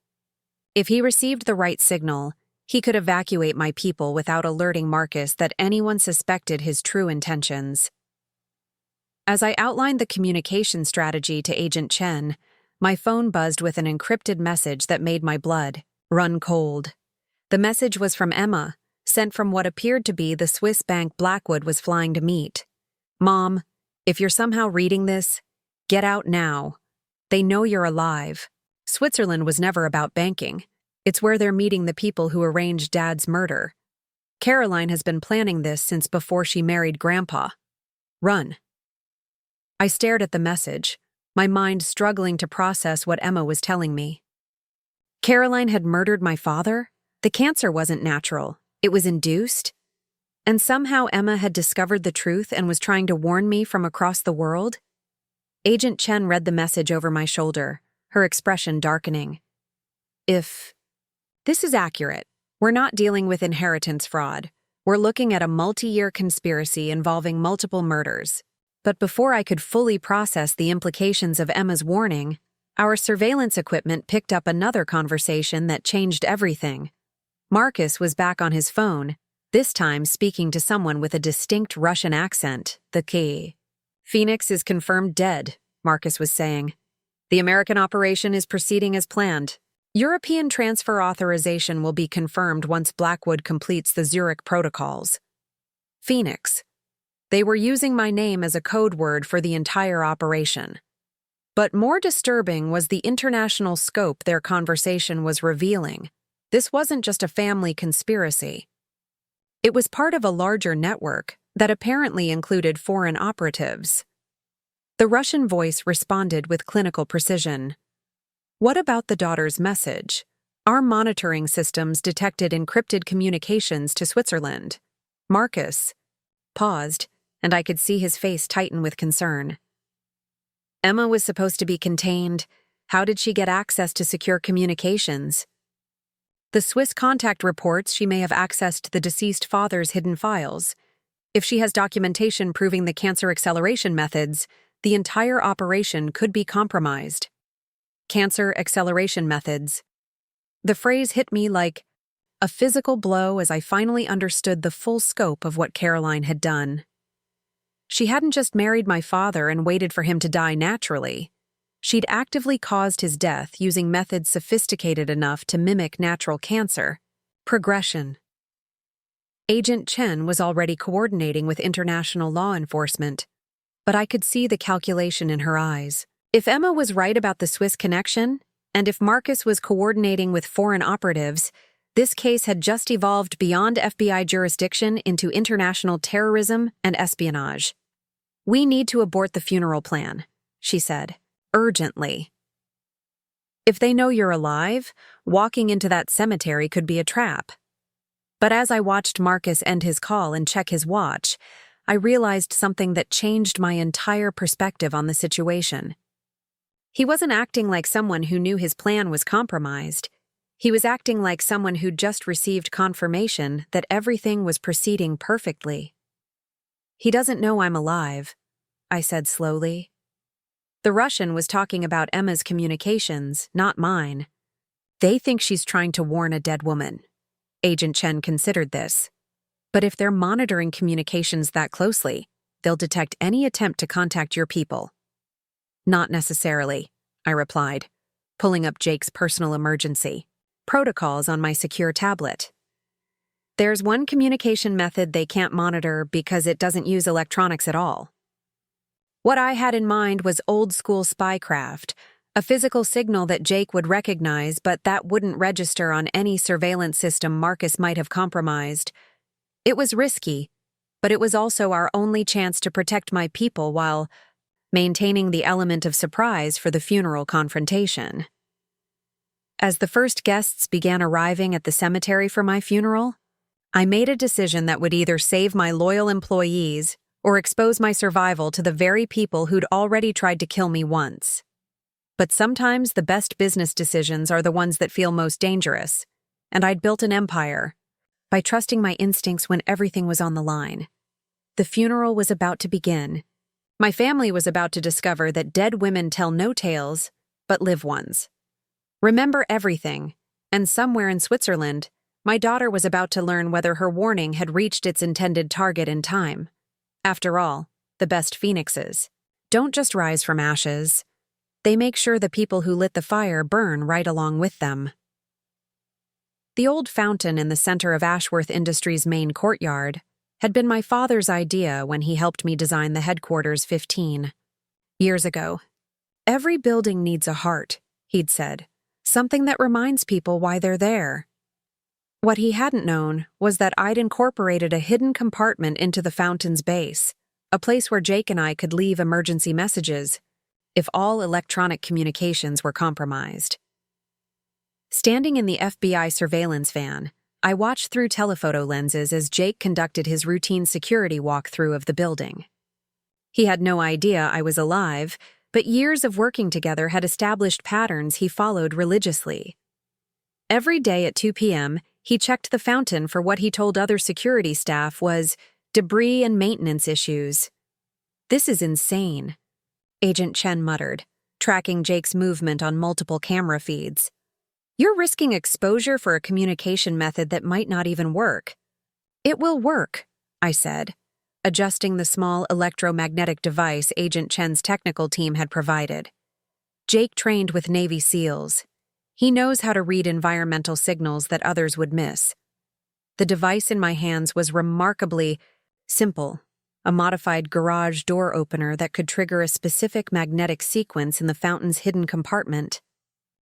If he received the right signal, he could evacuate my people without alerting Marcus that anyone suspected his true intentions. As I outlined the communication strategy to Agent Chen, my phone buzzed with an encrypted message that made my blood run cold. The message was from Emma, sent from what appeared to be the Swiss bank Blackwood was flying to meet. "Mom, if you're somehow reading this, get out now. They know you're alive. Switzerland was never about banking. It's where they're meeting the people who arranged Dad's murder." Caroline has been planning this since before she married Grandpa. Run. I stared at the message, my mind struggling to process what Emma was telling me. Caroline had murdered my father? The cancer wasn't natural. It was induced? And somehow Emma had discovered the truth and was trying to warn me from across the world? Agent Chen read the message over my shoulder, her expression darkening. If this is accurate, we're not dealing with inheritance fraud. We're looking at a multi-year conspiracy involving multiple murders. But before I could fully process the implications of Emma's warning, our surveillance equipment picked up another conversation that changed everything. Marcus was back on his phone, this time speaking to someone with a distinct Russian accent, the key. Phoenix is confirmed dead, Marcus was saying. The American operation is proceeding as planned. European transfer authorization will be confirmed once Blackwood completes the Zurich protocols. Phoenix. They were using my name as a code word for the entire operation. But more disturbing was the international scope their conversation was revealing. This wasn't just a family conspiracy. It was part of a larger network that apparently included foreign operatives. The Russian voice responded with clinical precision. What about the daughter's message? Our monitoring systems detected encrypted communications to Switzerland. Marcus paused, and I could see his face tighten with concern. Emma was supposed to be contained. How did she get access to secure communications? The Swiss contact reports she may have accessed the deceased father's hidden files. If she has documentation proving the cancer acceleration methods, the entire operation could be compromised. Cancer acceleration methods. The phrase hit me like a physical blow as I finally understood the full scope of what Caroline had done. She hadn't just married my father and waited for him to die naturally. She'd actively caused his death using methods sophisticated enough to mimic natural cancer. Progression. Agent Chen was already coordinating with international law enforcement, but I could see the calculation in her eyes. If Emma was right about the Swiss connection, and if Marcus was coordinating with foreign operatives, this case had just evolved beyond FBI jurisdiction into international terrorism and espionage. We need to abort the funeral plan, she said, urgently. If they know you're alive, walking into that cemetery could be a trap. But as I watched Marcus end his call and check his watch, I realized something that changed my entire perspective on the situation. He wasn't acting like someone who knew his plan was compromised. He was acting like someone who'd just received confirmation that everything was proceeding perfectly. He doesn't know I'm alive, I said slowly. The Russian was talking about Emma's communications, not mine. They think she's trying to warn a dead woman. Agent Chen considered this. But if they're monitoring communications that closely, they'll detect any attempt to contact your people. Not necessarily, I replied, pulling up Jake's personal emergency protocols on my secure tablet. There's one communication method they can't monitor because it doesn't use electronics at all. What I had in mind was old-school spycraft, a physical signal that Jake would recognize but that wouldn't register on any surveillance system Marcus might have compromised. It was risky, but it was also our only chance to protect my people while maintaining the element of surprise for the funeral confrontation. As the first guests began arriving at the cemetery for my funeral, I made a decision that would either save my loyal employees or expose my survival to the very people who'd already tried to kill me once. But sometimes the best business decisions are the ones that feel most dangerous, and I'd built an empire by trusting my instincts when everything was on the line. The funeral was about to begin. My family was about to discover that dead women tell no tales, but live ones. Remember everything, and somewhere in Switzerland, my daughter was about to learn whether her warning had reached its intended target in time. After all, the best phoenixes don't just rise from ashes. They make sure the people who lit the fire burn right along with them. The old fountain in the center of Ashworth Industries' main courtyard had been my father's idea when he helped me design the headquarters 15 years ago. Every building needs a heart, he'd said, something that reminds people why they're there. What he hadn't known was that I'd incorporated a hidden compartment into the fountain's base, a place where Jake and I could leave emergency messages if all electronic communications were compromised. Standing in the FBI surveillance van, I watched through telephoto lenses as Jake conducted his routine security walkthrough of the building. He had no idea I was alive, but years of working together had established patterns he followed religiously. Every day at 2 p.m., he checked the fountain for what he told other security staff was debris and maintenance issues. "This is insane," Agent Chen muttered, tracking Jake's movement on multiple camera feeds. "You're risking exposure for a communication method that might not even work." "It will work," I said, adjusting the small electromagnetic device Agent Chen's technical team had provided. Jake trained with Navy SEALs. He knows how to read environmental signals that others would miss. The device in my hands was remarkably simple, a modified garage door opener that could trigger a specific magnetic sequence in the fountain's hidden compartment.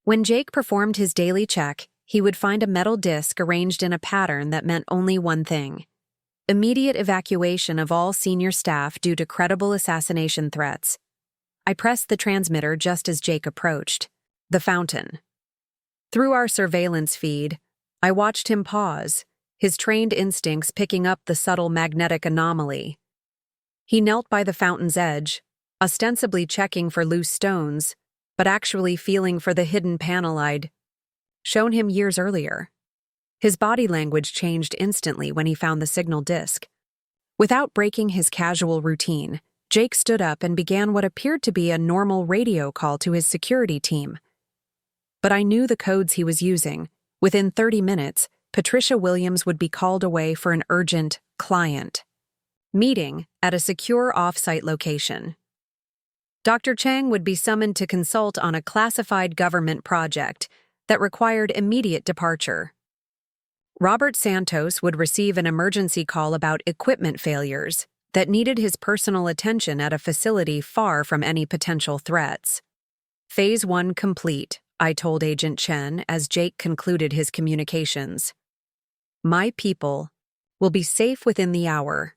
When Jake performed his daily check, he would find a metal disc arranged in a pattern that meant only one thing: immediate evacuation of all senior staff due to credible assassination threats. I pressed the transmitter just as Jake approached. The fountain. Through our surveillance feed, I watched him pause, his trained instincts picking up the subtle magnetic anomaly. He knelt by the fountain's edge, ostensibly checking for loose stones, but actually feeling for the hidden panel I'd shown him years earlier. His body language changed instantly when he found the signal disc. Without breaking his casual routine, Jake stood up and began what appeared to be a normal radio call to his security team. But I knew the codes he was using. Within 30 minutes, Patricia Williams would be called away for an urgent client meeting at a secure off-site location. Dr. Chang would be summoned to consult on a classified government project that required immediate departure. Robert Santos would receive an emergency call about equipment failures that needed his personal attention at a facility far from any potential threats. Phase 1 complete, I told Agent Chen as Jake concluded his communications. My people will be safe within the hour.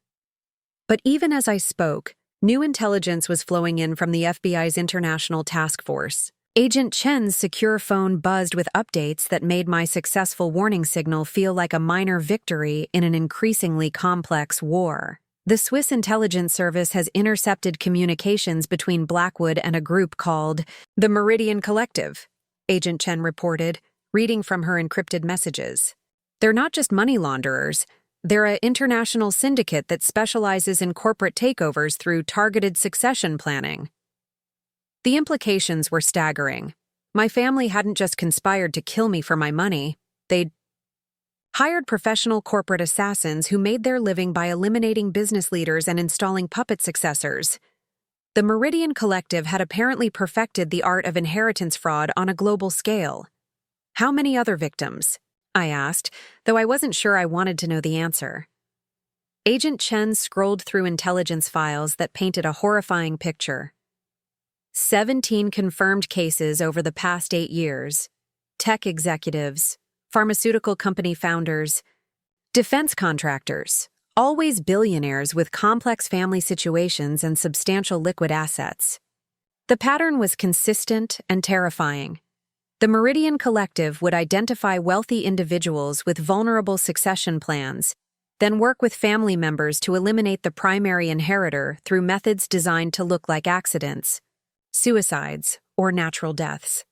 But even as I spoke, new intelligence was flowing in from the FBI's International Task Force. Agent Chen's secure phone buzzed with updates that made my successful warning signal feel like a minor victory in an increasingly complex war. The Swiss intelligence service has intercepted communications between Blackwood and a group called the Meridian Collective, Agent Chen reported, reading from her encrypted messages. They're not just money launderers. They're an international syndicate that specializes in corporate takeovers through targeted succession planning. The implications were staggering. My family hadn't just conspired to kill me for my money. They'd hired professional corporate assassins who made their living by eliminating business leaders and installing puppet successors. The Meridian Collective had apparently perfected the art of inheritance fraud on a global scale. How many other victims? I asked, though I wasn't sure I wanted to know the answer. Agent Chen scrolled through intelligence files that painted a horrifying picture. 17 confirmed cases over the past 8 years. Tech executives, pharmaceutical company founders, defense contractors, always billionaires with complex family situations and substantial liquid assets. The pattern was consistent and terrifying. The Meridian Collective would identify wealthy individuals with vulnerable succession plans, then work with family members to eliminate the primary inheritor through methods designed to look like accidents, suicides, or natural deaths.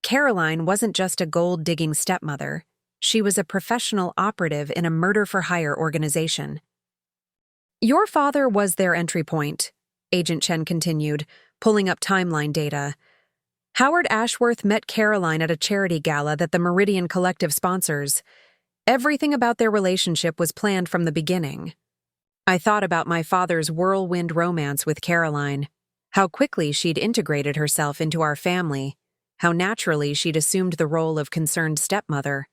Caroline wasn't just a gold-digging stepmother. She was a professional operative in a murder-for-hire organization. Your father was their entry point, Agent Chen continued, pulling up timeline data. Howard Ashworth met Caroline at a charity gala that the Meridian Collective sponsors. Everything about their relationship was planned from the beginning. I thought about my father's whirlwind romance with Caroline, how quickly she'd integrated herself into our family, how naturally she'd assumed the role of concerned stepmother.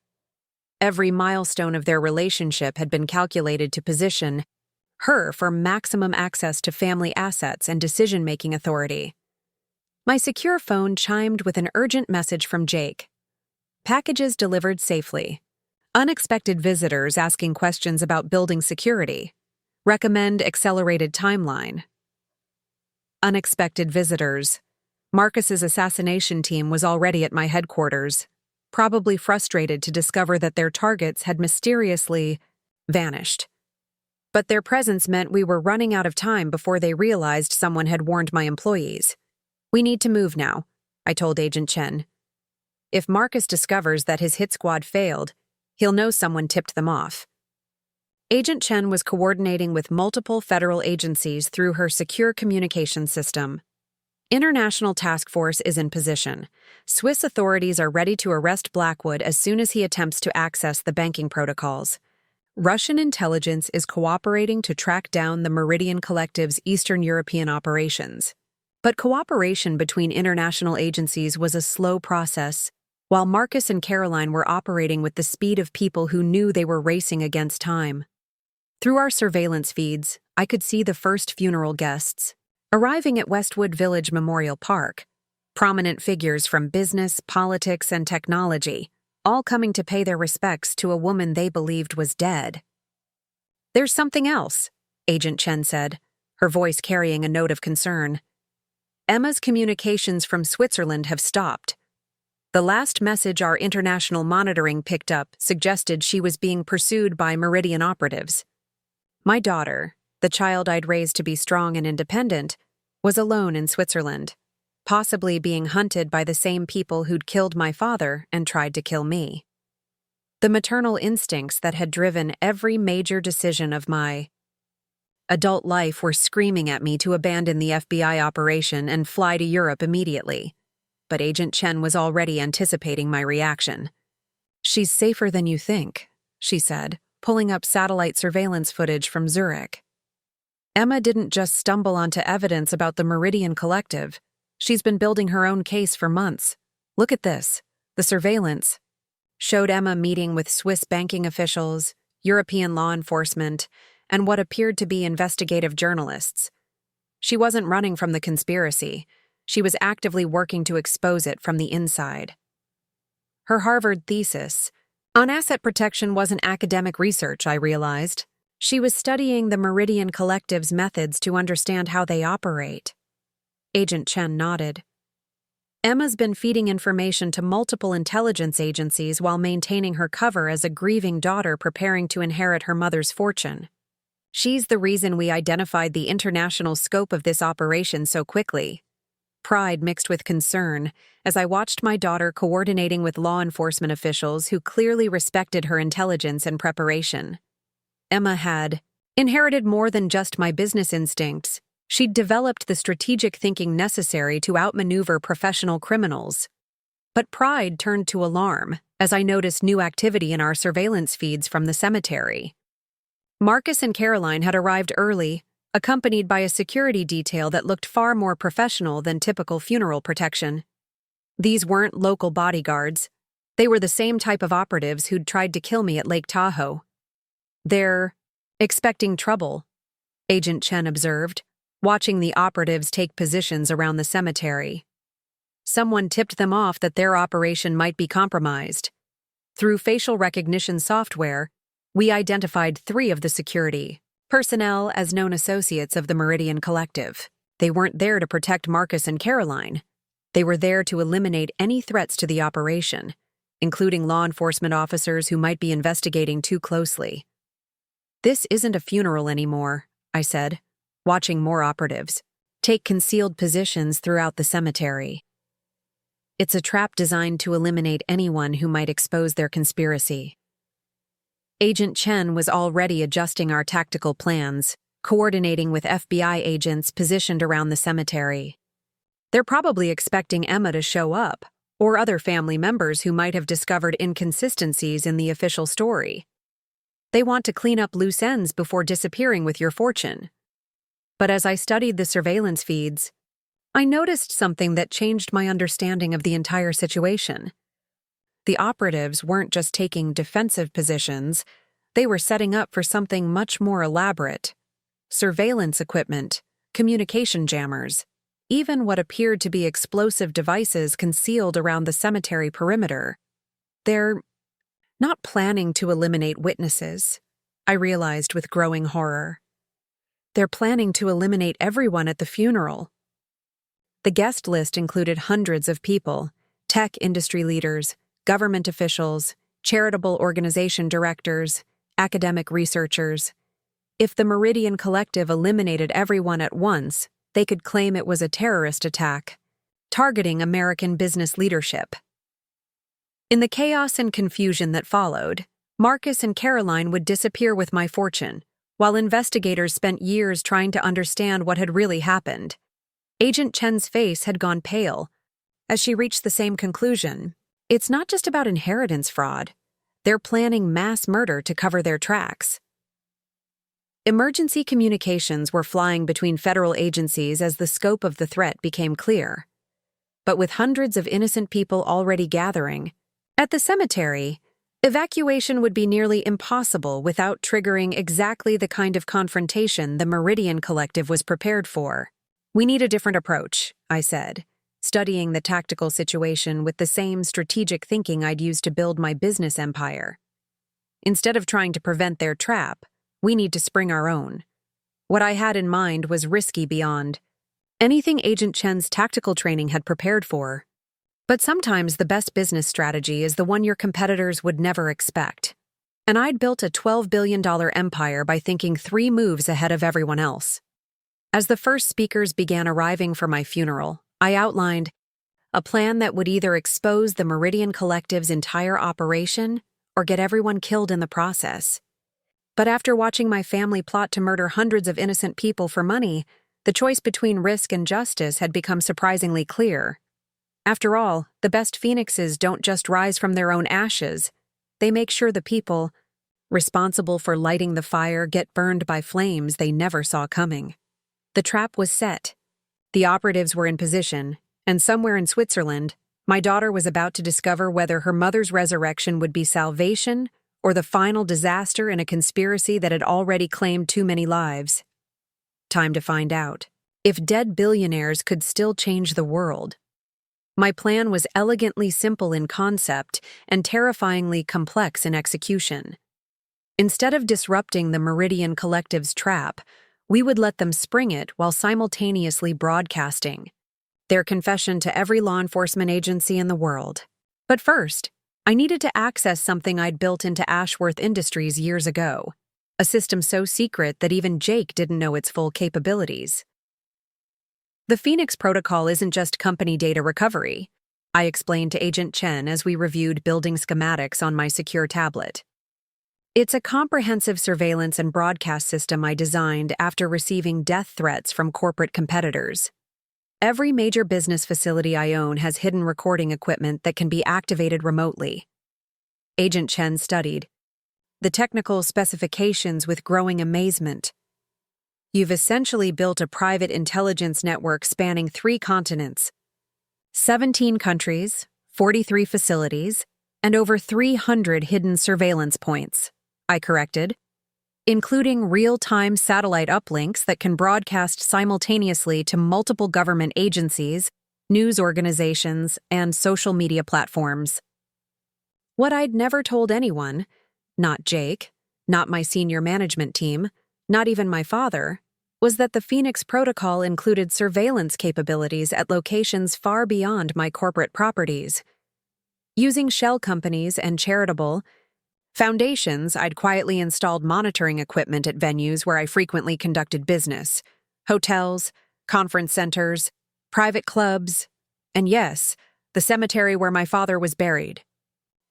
Every milestone of their relationship had been calculated to position her for maximum access to family assets and decision-making authority. My secure phone chimed with an urgent message from Jake. Packages delivered safely. Unexpected visitors asking questions about building security. Recommend accelerated timeline. Unexpected visitors. Marcus's assassination team was already at my headquarters, probably frustrated to discover that their targets had mysteriously vanished. But their presence meant we were running out of time before they realized someone had warned my employees. "We need to move now," I told Agent Chen. "If Marcus discovers that his hit squad failed, he'll know someone tipped them off." Agent Chen was coordinating with multiple federal agencies through her secure communication system. International Task Force is in position. Swiss authorities are ready to arrest Blackwood as soon as he attempts to access the banking protocols. Russian intelligence is cooperating to track down the Meridian Collective's Eastern European operations. But cooperation between international agencies was a slow process, while Marcus and Caroline were operating with the speed of people who knew they were racing against time. Through our surveillance feeds, I could see the first funeral guests arriving at Westwood Village Memorial Park, prominent figures from business, politics, and technology, all coming to pay their respects to a woman they believed was dead. "There's something else," Agent Chen said, her voice carrying a note of concern. "Emma's communications from Switzerland have stopped. The last message our international monitoring picked up suggested she was being pursued by Meridian operatives. My daughter, the child I'd raised to be strong and independent, was alone in Switzerland, possibly being hunted by the same people who'd killed my father and tried to kill me. The maternal instincts that had driven every major decision of my adult life were screaming at me to abandon the FBI operation and fly to Europe immediately. But Agent Chen was already anticipating my reaction. "She's safer than you think," she said, pulling up satellite surveillance footage from Zurich. "Emma didn't just stumble onto evidence about the Meridian Collective. She's been building her own case for months. Look at this. The surveillance showed Emma meeting with Swiss banking officials, European law enforcement, and what appeared to be investigative journalists. She wasn't running from the conspiracy. She was actively working to expose it from the inside. Her Harvard thesis on asset protection wasn't academic research, I realized. She was studying the Meridian Collective's methods to understand how they operate." Agent Chen nodded. "Emma's been feeding information to multiple intelligence agencies while maintaining her cover as a grieving daughter preparing to inherit her mother's fortune. She's the reason we identified the international scope of this operation so quickly." Pride mixed with concern as I watched my daughter coordinating with law enforcement officials who clearly respected her intelligence and preparation. Emma had inherited more than just my business instincts. She'd developed the strategic thinking necessary to outmaneuver professional criminals. But pride turned to alarm as I noticed new activity in our surveillance feeds from the cemetery. Marcus and Caroline had arrived early, accompanied by a security detail that looked far more professional than typical funeral protection. These weren't local bodyguards. They were the same type of operatives who'd tried to kill me at Lake Tahoe. "They're expecting trouble," Agent Chen observed, watching the operatives take positions around the cemetery. "Someone tipped them off that their operation might be compromised. Through facial recognition software, we identified 3 of the security personnel as known associates of the Meridian Collective. They weren't there to protect Marcus and Caroline. They were there to eliminate any threats to the operation, including law enforcement officers who might be investigating too closely." "This isn't a funeral anymore," I said, watching more operatives take concealed positions throughout the cemetery. "It's a trap designed to eliminate anyone who might expose their conspiracy." Agent Chen was already adjusting our tactical plans, coordinating with FBI agents positioned around the cemetery. They're probably expecting Emma to show up, or other family members who might have discovered inconsistencies in the official story. They want to clean up loose ends before disappearing with your fortune. But as I studied the surveillance feeds, I noticed something that changed my understanding of the entire situation. The operatives weren't just taking defensive positions, they were setting up for something much more elaborate. Surveillance equipment, communication jammers, even what appeared to be explosive devices concealed around the cemetery perimeter. They're not planning to eliminate witnesses, I realized with growing horror. They're planning to eliminate everyone at the funeral. The guest list included hundreds of people: tech industry leaders, government officials, charitable organization directors, academic researchers. If the Meridian Collective eliminated everyone at once, they could claim it was a terrorist attack, targeting American business leadership. In the chaos and confusion that followed, Marcus and Caroline would disappear with my fortune, while investigators spent years trying to understand what had really happened. Agent Chen's face had gone pale as she reached the same conclusion. It's not just about inheritance fraud. They're planning mass murder to cover their tracks. Emergency communications were flying between federal agencies as the scope of the threat became clear. But with hundreds of innocent people already gathering at the cemetery, evacuation would be nearly impossible without triggering exactly the kind of confrontation the Meridian Collective was prepared for. We need a different approach, I said, studying the tactical situation with the same strategic thinking I'd used to build my business empire. Instead of trying to prevent their trap, we need to spring our own. What I had in mind was risky beyond anything Agent Chen's tactical training had prepared for. But sometimes the best business strategy is the one your competitors would never expect. And I'd built a $12 billion empire by thinking 3 moves ahead of everyone else. As the first speakers began arriving for my funeral, I outlined a plan that would either expose the Meridian Collective's entire operation or get everyone killed in the process. But after watching my family plot to murder hundreds of innocent people for money, the choice between risk and justice had become surprisingly clear. After all, the best phoenixes don't just rise from their own ashes. They make sure the people responsible for lighting the fire get burned by flames they never saw coming. The trap was set. The operatives were in position, and somewhere in Switzerland, my daughter was about to discover whether her mother's resurrection would be salvation or the final disaster in a conspiracy that had already claimed too many lives. Time to find out if dead billionaires could still change the world. My plan was elegantly simple in concept and terrifyingly complex in execution. Instead of disrupting the Meridian Collective's trap, we would let them spring it while simultaneously broadcasting their confession to every law enforcement agency in the world. But first, I needed to access something I'd built into Ashworth Industries years ago, a system so secret that even Jake didn't know its full capabilities. The Phoenix Protocol isn't just company data recovery, I explained to Agent Chen as we reviewed building schematics on my secure tablet. It's a comprehensive surveillance and broadcast system I designed after receiving death threats from corporate competitors. Every major business facility I own has hidden recording equipment that can be activated remotely. Agent Chen studied the technical specifications with growing amazement. You've essentially built a private intelligence network spanning 3 continents, 17 countries, 43 facilities, and over 300 hidden surveillance points, I corrected, including real-time satellite uplinks that can broadcast simultaneously to multiple government agencies, news organizations, and social media platforms. What I'd never told anyone, not Jake, not my senior management team, not even my father, was that the Phoenix Protocol included surveillance capabilities at locations far beyond my corporate properties. Using shell companies and charitable foundations, I'd quietly installed monitoring equipment at venues where I frequently conducted business: hotels, conference centers, private clubs, and yes, the cemetery where my father was buried.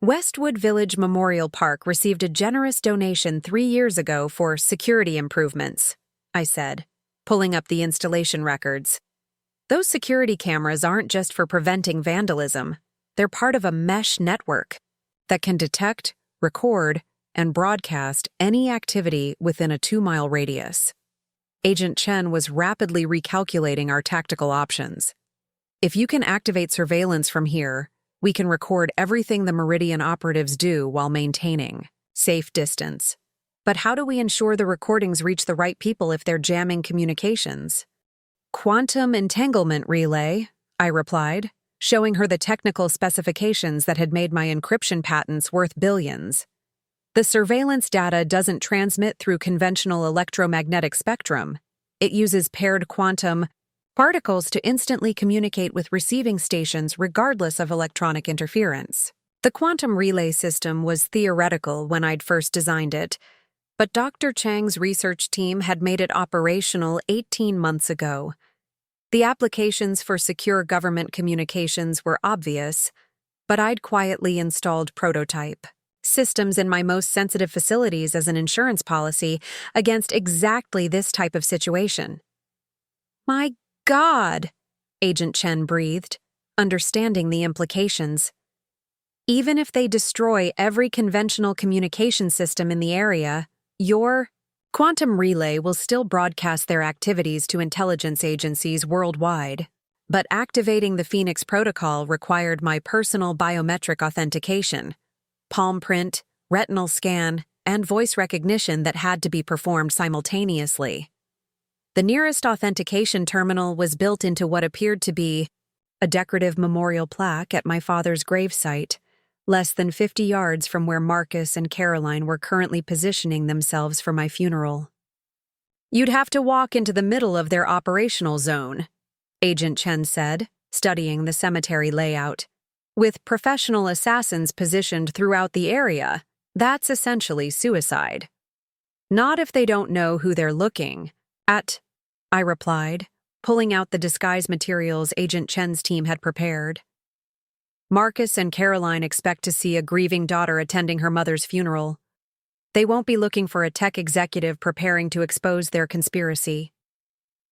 Westwood Village Memorial Park received a generous donation 3 years ago for security improvements, I said, pulling up the installation records. Those security cameras aren't just for preventing vandalism. They're part of a mesh network that can detect, record, and broadcast any activity within a 2-mile radius. Agent Chen was rapidly recalculating our tactical options. If you can activate surveillance from here, we can record everything the Meridian operatives do while maintaining safe distance. But how do we ensure the recordings reach the right people if they're jamming communications? Quantum entanglement relay, I replied, showing her the technical specifications that had made my encryption patents worth billions. The surveillance data doesn't transmit through conventional electromagnetic spectrum. It uses paired quantum particles to instantly communicate with receiving stations regardless of electronic interference. The quantum relay system was theoretical when I'd first designed it, but Dr. Chang's research team had made it operational 18 months ago. The applications for secure government communications were obvious, but I'd quietly installed prototype systems in my most sensitive facilities as an insurance policy against exactly this type of situation. My God, Agent Chen breathed, understanding the implications. Even if they destroy every conventional communication system in the area, your quantum relay will still broadcast their activities to intelligence agencies worldwide. But activating the Phoenix Protocol required my personal biometric authentication, palm print, retinal scan, and voice recognition that had to be performed simultaneously. The nearest authentication terminal was built into what appeared to be a decorative memorial plaque at my father's gravesite, less than 50 yards from where Marcus and Caroline were currently positioning themselves for my funeral. You'd have to walk into the middle of their operational zone, Agent Chen said, studying the cemetery layout. With professional assassins positioned throughout the area, that's essentially suicide. Not if they don't know who they're looking at, I replied, pulling out the disguise materials Agent Chen's team had prepared. Marcus and Caroline expect to see a grieving daughter attending her mother's funeral. They won't be looking for a tech executive preparing to expose their conspiracy.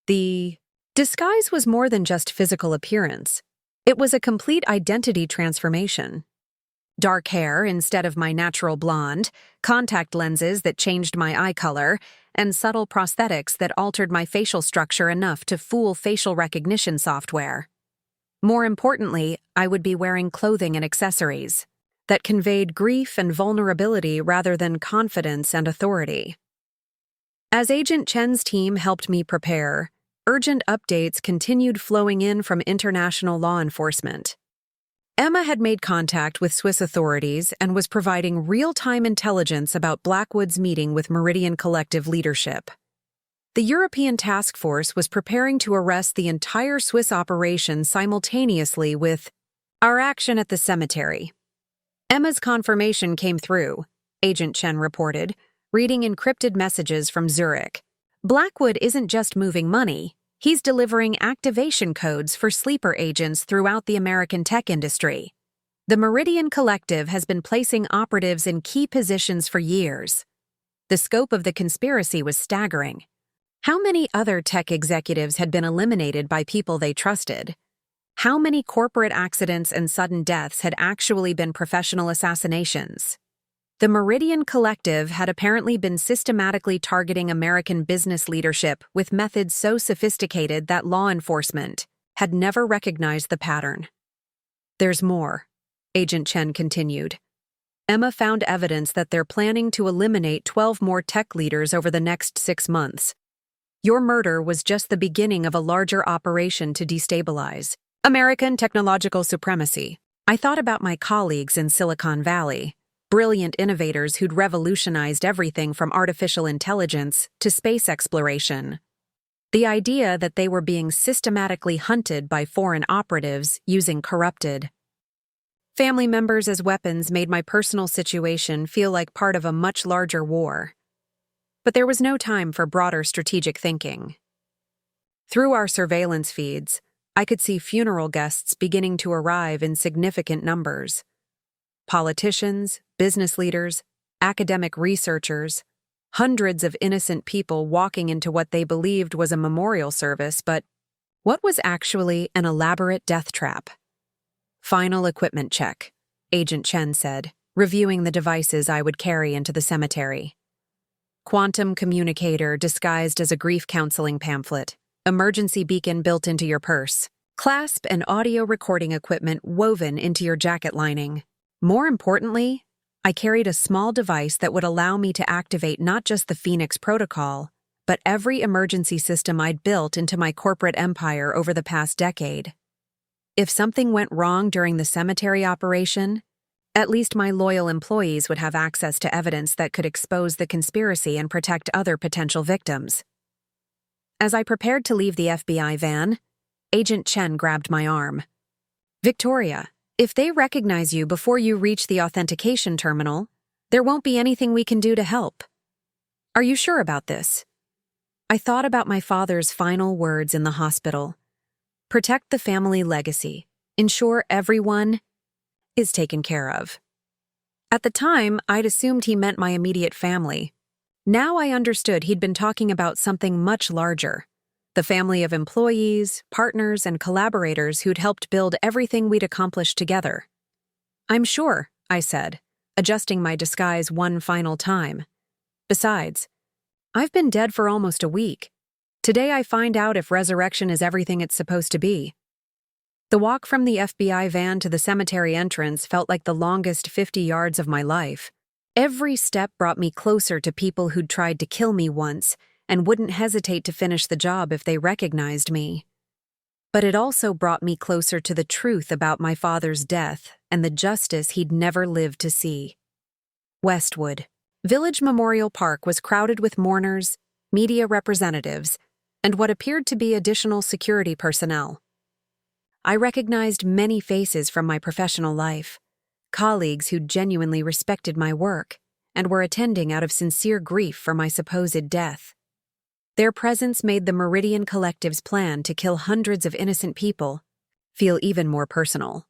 The disguise was more than just physical appearance. It was a complete identity transformation. Dark hair instead of my natural blonde, contact lenses that changed my eye color, and subtle prosthetics that altered my facial structure enough to fool facial recognition software. More importantly, I would be wearing clothing and accessories that conveyed grief and vulnerability rather than confidence and authority. As Agent Chen's team helped me prepare, urgent updates continued flowing in from international law enforcement. Emma had made contact with Swiss authorities and was providing real-time intelligence about Blackwood's meeting with Meridian Collective leadership. The European task force was preparing to arrest the entire Swiss operation simultaneously with our action at the cemetery. Emma's confirmation came through, Agent Chen reported, reading encrypted messages from Zurich. Blackwood isn't just moving money. He's delivering activation codes for sleeper agents throughout the American tech industry. The Meridian Collective has been placing operatives in key positions for years. The scope of the conspiracy was staggering. How many other tech executives had been eliminated by people they trusted? How many corporate accidents and sudden deaths had actually been professional assassinations? The Meridian Collective had apparently been systematically targeting American business leadership with methods so sophisticated that law enforcement had never recognized the pattern. There's more, Agent Chen continued. Emma found evidence that they're planning to eliminate 12 more tech leaders over the next 6 months. Your murder was just the beginning of a larger operation to destabilize American technological supremacy. I thought about my colleagues in Silicon Valley. Brilliant innovators who'd revolutionized everything from artificial intelligence to space exploration. The idea that they were being systematically hunted by foreign operatives using corrupted family members as weapons made my personal situation feel like part of a much larger war. But there was no time for broader strategic thinking. Through our surveillance feeds, I could see funeral guests beginning to arrive in significant numbers. Politicians, business leaders, academic researchers, hundreds of innocent people walking into what they believed was a memorial service, but what was actually an elaborate death trap? Final equipment check, Agent Chen said, reviewing the devices I would carry into the cemetery. Quantum communicator disguised as a grief counseling pamphlet, emergency beacon built into your purse, clasp and audio recording equipment woven into your jacket lining. More importantly, I carried a small device that would allow me to activate not just the Phoenix Protocol, but every emergency system I'd built into my corporate empire over the past decade. If something went wrong during the cemetery operation, at least my loyal employees would have access to evidence that could expose the conspiracy and protect other potential victims. As I prepared to leave the FBI van, Agent Chen grabbed my arm. "Victoria, if they recognize you before you reach the authentication terminal, there won't be anything we can do to help. Are you sure about this?" I thought about my father's final words in the hospital. Protect the family legacy. Ensure everyone is taken care of. At the time, I'd assumed he meant my immediate family. Now I understood he'd been talking about something much larger. The family of employees, partners, and collaborators who'd helped build everything we'd accomplished together. "I'm sure," I said, adjusting my disguise one final time. "Besides, I've been dead for almost a week. Today I find out if resurrection is everything it's supposed to be." The walk from the FBI van to the cemetery entrance felt like the longest 50 yards of my life. Every step brought me closer to people who'd tried to kill me once and wouldn't hesitate to finish the job if they recognized me. But it also brought me closer to the truth about my father's death and the justice he'd never lived to see. Westwood Village Memorial Park was crowded with mourners, media representatives, and what appeared to be additional security personnel. I recognized many faces from my professional life, colleagues who genuinely respected my work and were attending out of sincere grief for my supposed death. Their presence made the Meridian Collective's plan to kill hundreds of innocent people feel even more personal.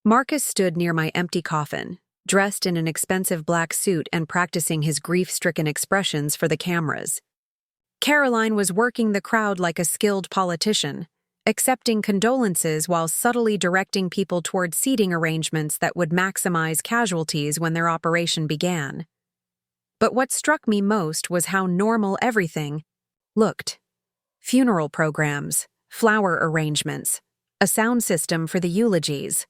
Marcus stood near my empty coffin, dressed in an expensive black suit and practicing his grief-stricken expressions for the cameras. Caroline was working the crowd like a skilled politician, accepting condolences while subtly directing people toward seating arrangements that would maximize casualties when their operation began. But what struck me most was how normal everything looked. Funeral programs, flower arrangements, a sound system for the eulogies,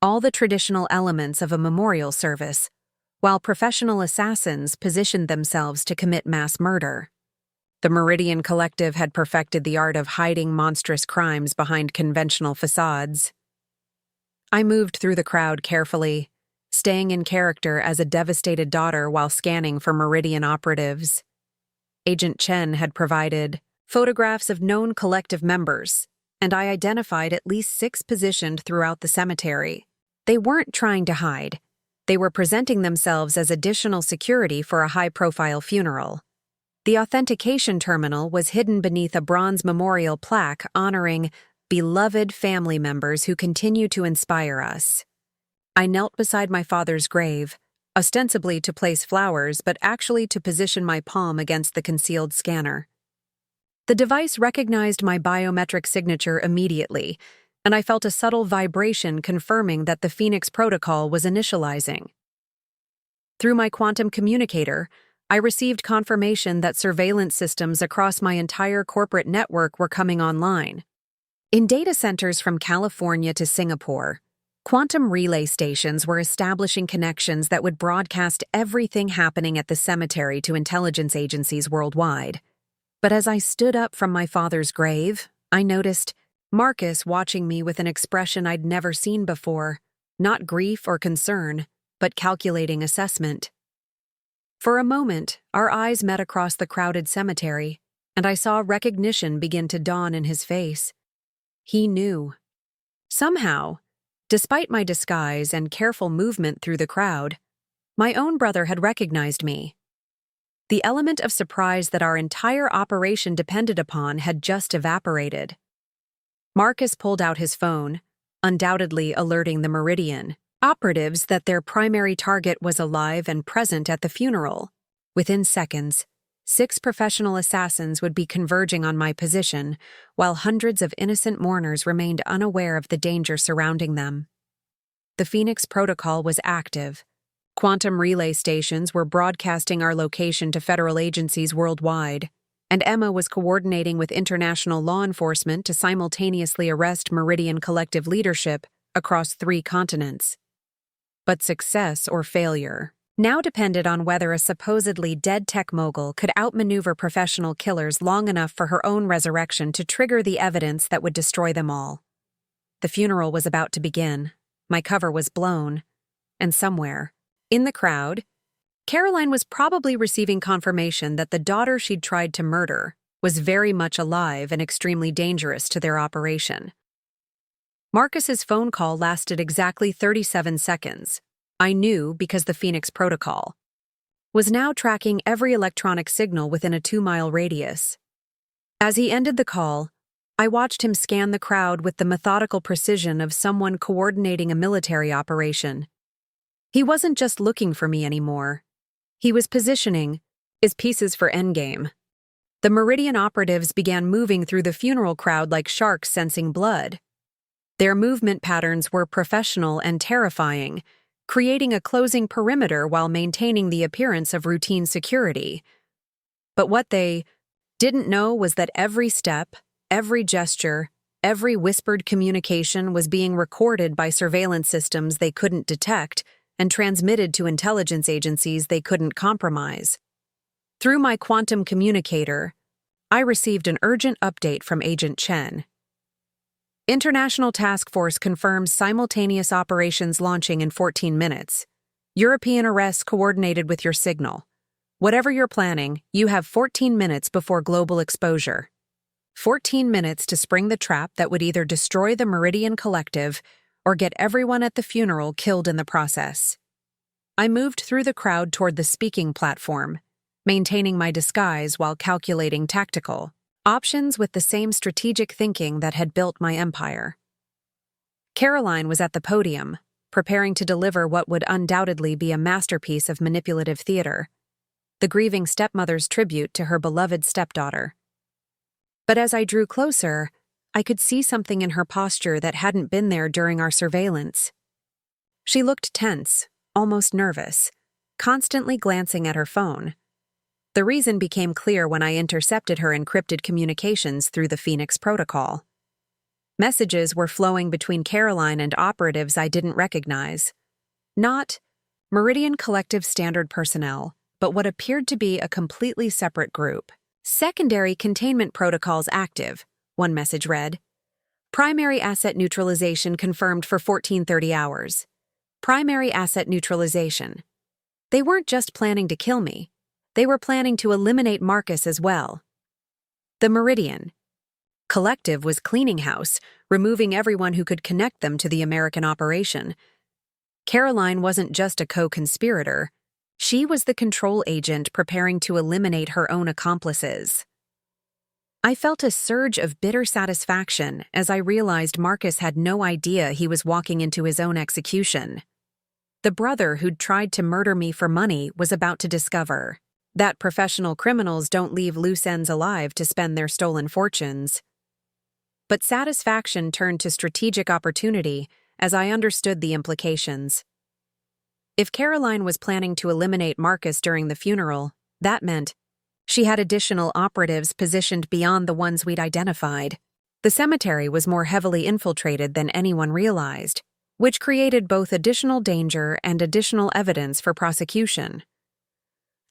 all the traditional elements of a memorial service, while professional assassins positioned themselves to commit mass murder. The Meridian Collective had perfected the art of hiding monstrous crimes behind conventional facades. I moved through the crowd carefully, staying in character as a devastated daughter while scanning for Meridian operatives. Agent Chen had provided photographs of known collective members, and I identified at least 6 positioned throughout the cemetery. They weren't trying to hide. They were presenting themselves as additional security for a high-profile funeral. The authentication terminal was hidden beneath a bronze memorial plaque honoring beloved family members who continue to inspire us. I knelt beside my father's grave, ostensibly to place flowers, but actually to position my palm against the concealed scanner. The device recognized my biometric signature immediately, and I felt a subtle vibration confirming that the Phoenix protocol was initializing. Through my quantum communicator, I received confirmation that surveillance systems across my entire corporate network were coming online. In data centers from California to Singapore, quantum relay stations were establishing connections that would broadcast everything happening at the cemetery to intelligence agencies worldwide. But as I stood up from my father's grave, I noticed Marcus watching me with an expression I'd never seen before, not grief or concern, but calculating assessment. For a moment, our eyes met across the crowded cemetery, and I saw recognition begin to dawn in his face. He knew. Somehow, despite my disguise and careful movement through the crowd, my own brother had recognized me. The element of surprise that our entire operation depended upon had just evaporated. Marcus pulled out his phone, undoubtedly alerting the Meridian operatives that their primary target was alive and present at the funeral. Within seconds, 6 professional assassins would be converging on my position, while hundreds of innocent mourners remained unaware of the danger surrounding them. The Phoenix protocol was active. Quantum relay stations were broadcasting our location to federal agencies worldwide, and Emma was coordinating with international law enforcement to simultaneously arrest Meridian Collective leadership across 3 continents. But success or failure now depended on whether a supposedly dead tech mogul could outmaneuver professional killers long enough for her own resurrection to trigger the evidence that would destroy them all. The funeral was about to begin. My cover was blown. And somewhere, in the crowd, Caroline was probably receiving confirmation that the daughter she'd tried to murder was very much alive and extremely dangerous to their operation. Marcus's phone call lasted exactly 37 seconds. I knew because the Phoenix Protocol was now tracking every electronic signal within a 2-mile radius. As he ended the call, I watched him scan the crowd with the methodical precision of someone coordinating a military operation. He wasn't just looking for me anymore. He was positioning his pieces for endgame. The Meridian operatives began moving through the funeral crowd like sharks sensing blood. Their movement patterns were professional and terrifying, creating a closing perimeter while maintaining the appearance of routine security. But what they didn't know was that every step, every gesture, every whispered communication was being recorded by surveillance systems they couldn't detect and transmitted to intelligence agencies they couldn't compromise. Through my quantum communicator, I received an urgent update from Agent Chen. International Task Force confirms simultaneous operations launching in 14 minutes. European arrests coordinated with your signal. Whatever you're planning, you have 14 minutes before global exposure. 14 minutes to spring the trap that would either destroy the Meridian Collective or get everyone at the funeral killed in the process. I moved through the crowd toward the speaking platform, maintaining my disguise while calculating tactical options with the same strategic thinking that had built my empire. Caroline was at the podium, preparing to deliver what would undoubtedly be a masterpiece of manipulative theater, the grieving stepmother's tribute to her beloved stepdaughter. But as I drew closer, I could see something in her posture that hadn't been there during our surveillance. She looked tense, almost nervous, constantly glancing at her phone. The reason became clear when I intercepted her encrypted communications through the Phoenix Protocol. Messages were flowing between Caroline and operatives I didn't recognize. Not Meridian Collective standard personnel, but what appeared to be a completely separate group. Secondary containment protocols active, one message read. Primary asset neutralization confirmed for 1430 hours. Primary asset neutralization. They weren't just planning to kill me. They were planning to eliminate Marcus as well. The Meridian Collective was cleaning house, removing everyone who could connect them to the American operation. Caroline wasn't just a co-conspirator. She was the control agent preparing to eliminate her own accomplices. I felt a surge of bitter satisfaction as I realized Marcus had no idea he was walking into his own execution. The brother who'd tried to murder me for money was about to discover that professional criminals don't leave loose ends alive to spend their stolen fortunes. But satisfaction turned to strategic opportunity as I understood the implications. If Caroline was planning to eliminate Marcus during the funeral, that meant she had additional operatives positioned beyond the ones we'd identified. The cemetery was more heavily infiltrated than anyone realized, which created both additional danger and additional evidence for prosecution.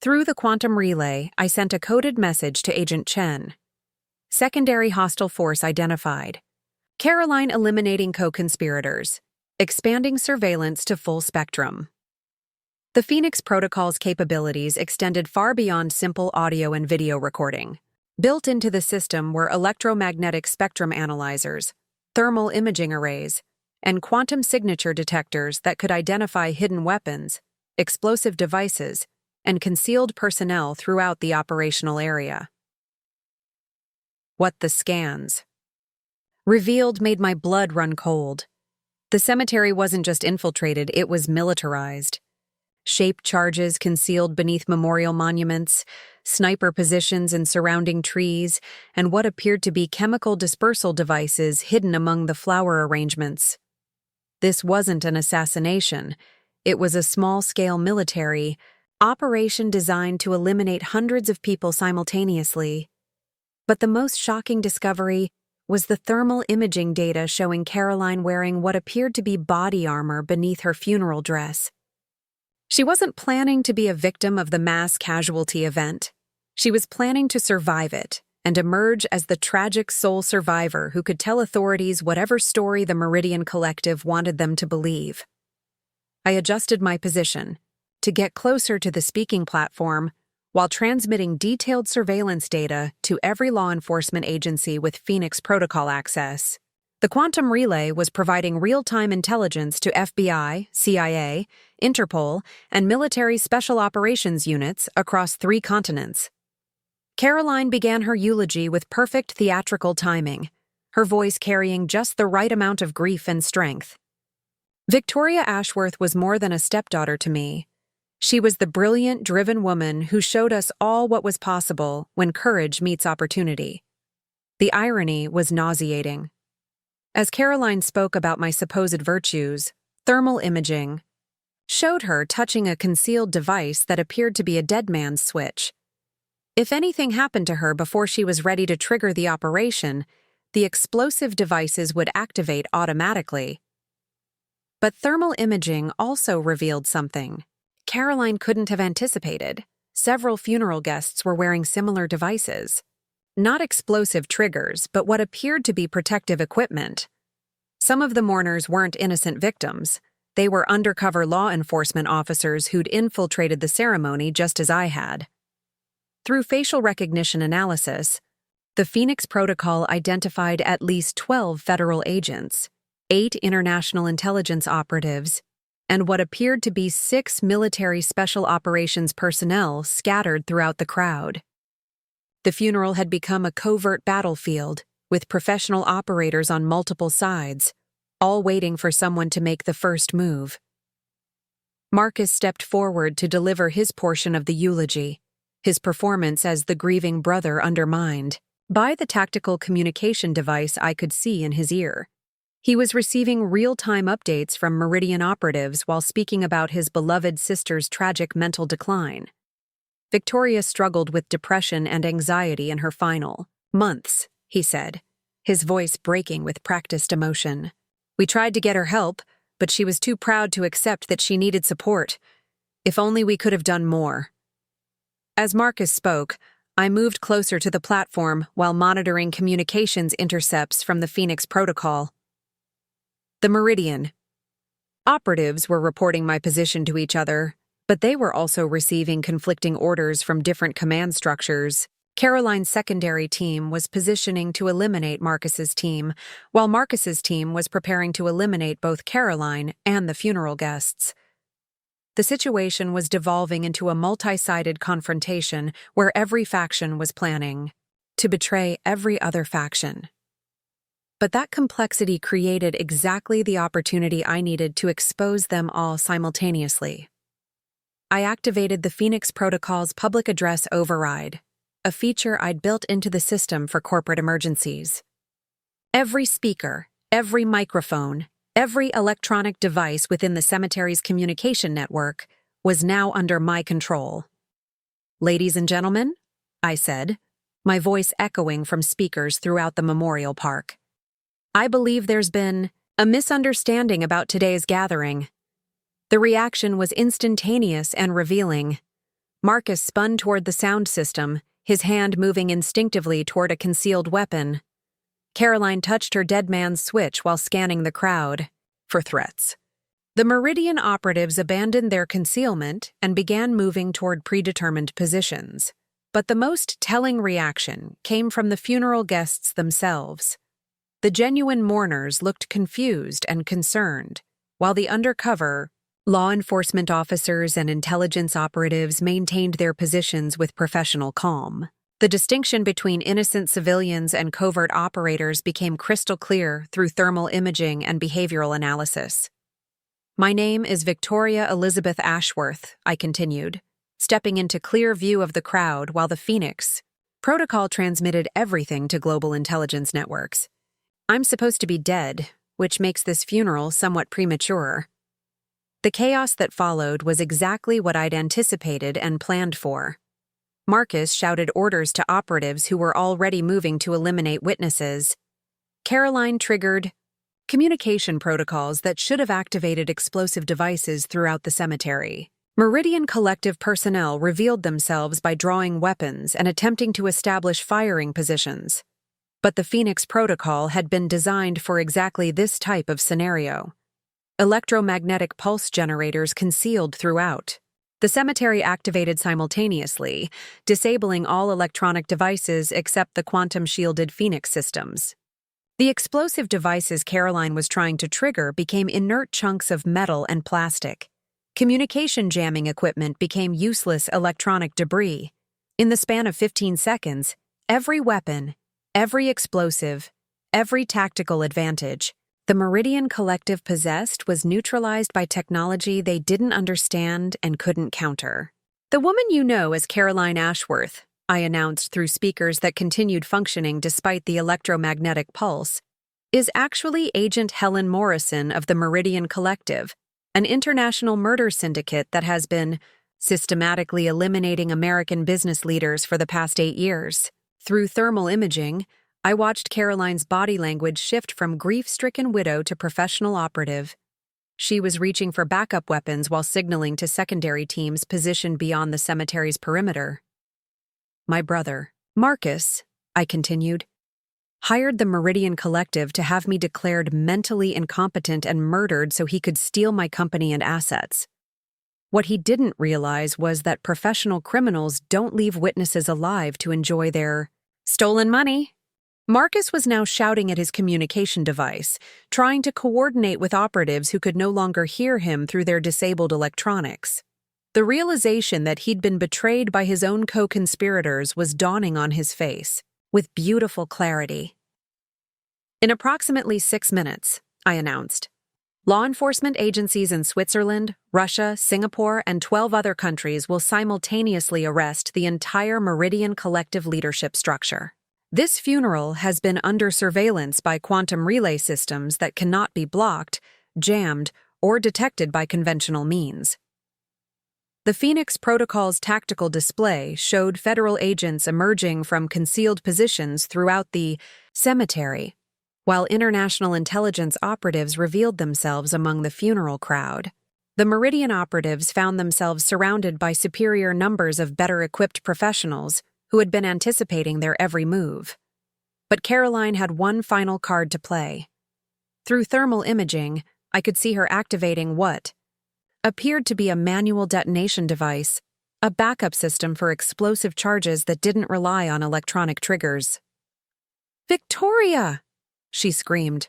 Through the quantum relay, I sent a coded message to Agent Chen. Secondary hostile force identified. Caroline eliminating co-conspirators. Expanding surveillance to full spectrum. The Phoenix Protocol's capabilities extended far beyond simple audio and video recording. Built into the system were electromagnetic spectrum analyzers, thermal imaging arrays, and quantum signature detectors that could identify hidden weapons, explosive devices, and concealed personnel throughout the operational area. What the scans revealed made my blood run cold. The cemetery wasn't just infiltrated, it was militarized. Shaped charges concealed beneath memorial monuments, sniper positions in surrounding trees, and what appeared to be chemical dispersal devices hidden among the flower arrangements. This wasn't an assassination. It was a small-scale military operation designed to eliminate hundreds of people simultaneously. But the most shocking discovery was the thermal imaging data showing Caroline wearing what appeared to be body armor beneath her funeral dress. She wasn't planning to be a victim of the mass casualty event. She was planning to survive it and emerge as the tragic sole survivor who could tell authorities whatever story the Meridian Collective wanted them to believe. I adjusted my position to get closer to the speaking platform while transmitting detailed surveillance data to every law enforcement agency with Phoenix Protocol access. The quantum relay was providing real-time intelligence to FBI, CIA, Interpol, and military special operations units across 3 continents. Caroline began her eulogy with perfect theatrical timing, her voice carrying just the right amount of grief and strength. Victoria Ashworth was more than a stepdaughter to me. She was the brilliant, driven woman who showed us all what was possible when courage meets opportunity. The irony was nauseating. As Caroline spoke about my supposed virtues, thermal imaging showed her touching a concealed device that appeared to be a dead man's switch. If anything happened to her before she was ready to trigger the operation, the explosive devices would activate automatically. But thermal imaging also revealed something Caroline couldn't have anticipated. Several funeral guests were wearing similar devices. Not explosive triggers, but what appeared to be protective equipment. Some of the mourners weren't innocent victims. They were undercover law enforcement officers who'd infiltrated the ceremony just as I had. Through facial recognition analysis, the Phoenix Protocol identified at least 12 federal agents, 8 international intelligence operatives, and what appeared to be 6 military special operations personnel scattered throughout the crowd. The funeral had become a covert battlefield, with professional operators on multiple sides, all waiting for someone to make the first move. Marcus stepped forward to deliver his portion of the eulogy, his performance as the grieving brother undermined by the tactical communication device I could see in his ear. He was receiving real-time updates from Meridian operatives while speaking about his beloved sister's tragic mental decline. Victoria struggled with depression and anxiety in her final months, he said, his voice breaking with practiced emotion. We tried to get her help, but she was too proud to accept that she needed support. If only we could have done more. As Marcus spoke, I moved closer to the platform while monitoring communications intercepts from the Phoenix Protocol. The Meridian. Operatives were reporting my position to each other, but they were also receiving conflicting orders from different command structures. Caroline's secondary team was positioning to eliminate Marcus's team, while Marcus's team was preparing to eliminate both Caroline and the funeral guests. The situation was devolving into a multi-sided confrontation where every faction was planning to betray every other faction. But that complexity created exactly the opportunity I needed to expose them all simultaneously. I activated the Phoenix Protocol's public address override, a feature I'd built into the system for corporate emergencies. Every speaker, every microphone, every electronic device within the cemetery's communication network was now under my control. Ladies and gentlemen, I said, my voice echoing from speakers throughout the memorial park. I believe there's been a misunderstanding about today's gathering. The reaction was instantaneous and revealing. Marcus spun toward the sound system, his hand moving instinctively toward a concealed weapon. Caroline touched her dead man's switch while scanning the crowd for threats. The Meridian operatives abandoned their concealment and began moving toward predetermined positions. But the most telling reaction came from the funeral guests themselves. The genuine mourners looked confused and concerned, while the undercover law enforcement officers and intelligence operatives maintained their positions with professional calm. The distinction between innocent civilians and covert operators became crystal clear through thermal imaging and behavioral analysis. My name is Victoria Elizabeth Ashworth, I continued, stepping into clear view of the crowd while the Phoenix Protocol transmitted everything to global intelligence networks. I'm supposed to be dead, which makes this funeral somewhat premature. The chaos that followed was exactly what I'd anticipated and planned for. Marcus shouted orders to operatives who were already moving to eliminate witnesses. Caroline triggered communication protocols that should have activated explosive devices throughout the cemetery. Meridian Collective personnel revealed themselves by drawing weapons and attempting to establish firing positions. But the Phoenix Protocol had been designed for exactly this type of scenario. Electromagnetic pulse generators concealed throughout. The cemetery activated simultaneously, disabling all electronic devices except the quantum-shielded Phoenix systems. The explosive devices Caroline was trying to trigger became inert chunks of metal and plastic. Communication jamming equipment became useless electronic debris. In the span of 15 seconds, every weapon, every explosive, every tactical advantage the Meridian Collective possessed was neutralized by technology they didn't understand and couldn't counter. "The woman you know as Caroline Ashworth," I announced through speakers that continued functioning despite the electromagnetic pulse, "is actually Agent Helen Morrison of the Meridian Collective, an international murder syndicate that has been systematically eliminating American business leaders for the past 8 years. Through thermal imaging, I watched Caroline's body language shift from grief-stricken widow to professional operative. She was reaching for backup weapons while signaling to secondary teams positioned beyond the cemetery's perimeter. My brother, Marcus, I continued, hired the Meridian Collective to have me declared mentally incompetent and murdered so he could steal my company and assets. What he didn't realize was that professional criminals don't leave witnesses alive to enjoy their stolen money. Marcus was now shouting at his communication device, trying to coordinate with operatives who could no longer hear him through their disabled electronics. The realization that he'd been betrayed by his own co-conspirators was dawning on his face, with beautiful clarity. "In approximately 6 minutes," I announced, "law enforcement agencies in Switzerland, Russia, Singapore, and 12 other countries will simultaneously arrest the entire Meridian Collective leadership structure. This funeral has been under surveillance by quantum relay systems that cannot be blocked, jammed, or detected by conventional means." The Phoenix Protocol's tactical display showed federal agents emerging from concealed positions throughout the cemetery, while international intelligence operatives revealed themselves among the funeral crowd. The Meridian operatives found themselves surrounded by superior numbers of better-equipped professionals who had been anticipating their every move. But Caroline had one final card to play. Through thermal imaging, I could see her activating what appeared to be a manual detonation device, a backup system for explosive charges that didn't rely on electronic triggers. "Victoria!" she screamed,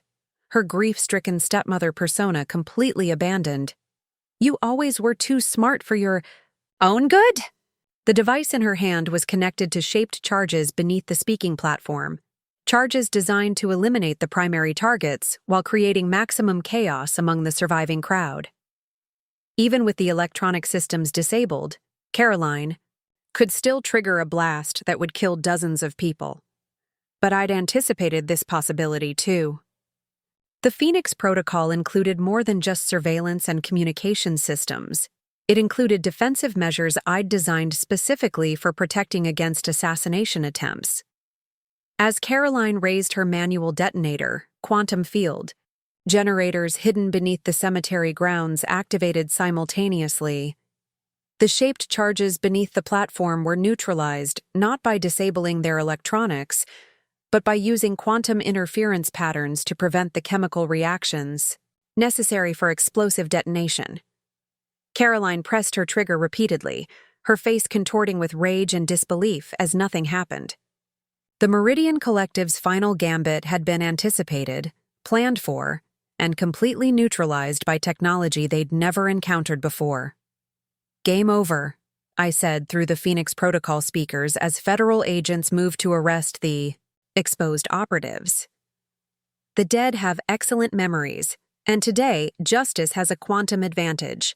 her grief-stricken stepmother persona completely abandoned. "You always were too smart for your own good?" The device in her hand was connected to shaped charges beneath the speaking platform, charges designed to eliminate the primary targets while creating maximum chaos among the surviving crowd. Even with the electronic systems disabled, Caroline could still trigger a blast that would kill dozens of people. But I'd anticipated this possibility too. The Phoenix Protocol included more than just surveillance and communication systems. It included defensive measures I'd designed specifically for protecting against assassination attempts. As Caroline raised her manual detonator, quantum field, generators hidden beneath the cemetery grounds activated simultaneously. The shaped charges beneath the platform were neutralized not by disabling their electronics, but by using quantum interference patterns to prevent the chemical reactions necessary for explosive detonation. Caroline pressed her trigger repeatedly, her face contorting with rage and disbelief as nothing happened. The Meridian Collective's final gambit had been anticipated, planned for, and completely neutralized by technology they'd never encountered before. "Game over," I said through the Phoenix Protocol speakers as federal agents moved to arrest the exposed operatives. The dead have excellent memories, and today justice has a quantum advantage.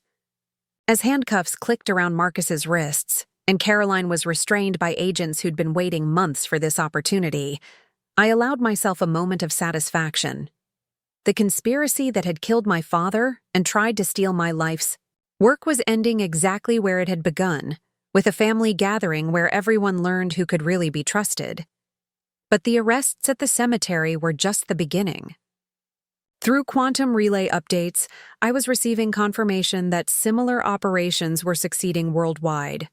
As handcuffs clicked around Marcus's wrists, and Caroline was restrained by agents who'd been waiting months for this opportunity, I allowed myself a moment of satisfaction. The conspiracy that had killed my father and tried to steal my life's work was ending exactly where it had begun, with a family gathering where everyone learned who could really be trusted. But the arrests at the cemetery were just the beginning. Through quantum relay updates, I was receiving confirmation that similar operations were succeeding worldwide.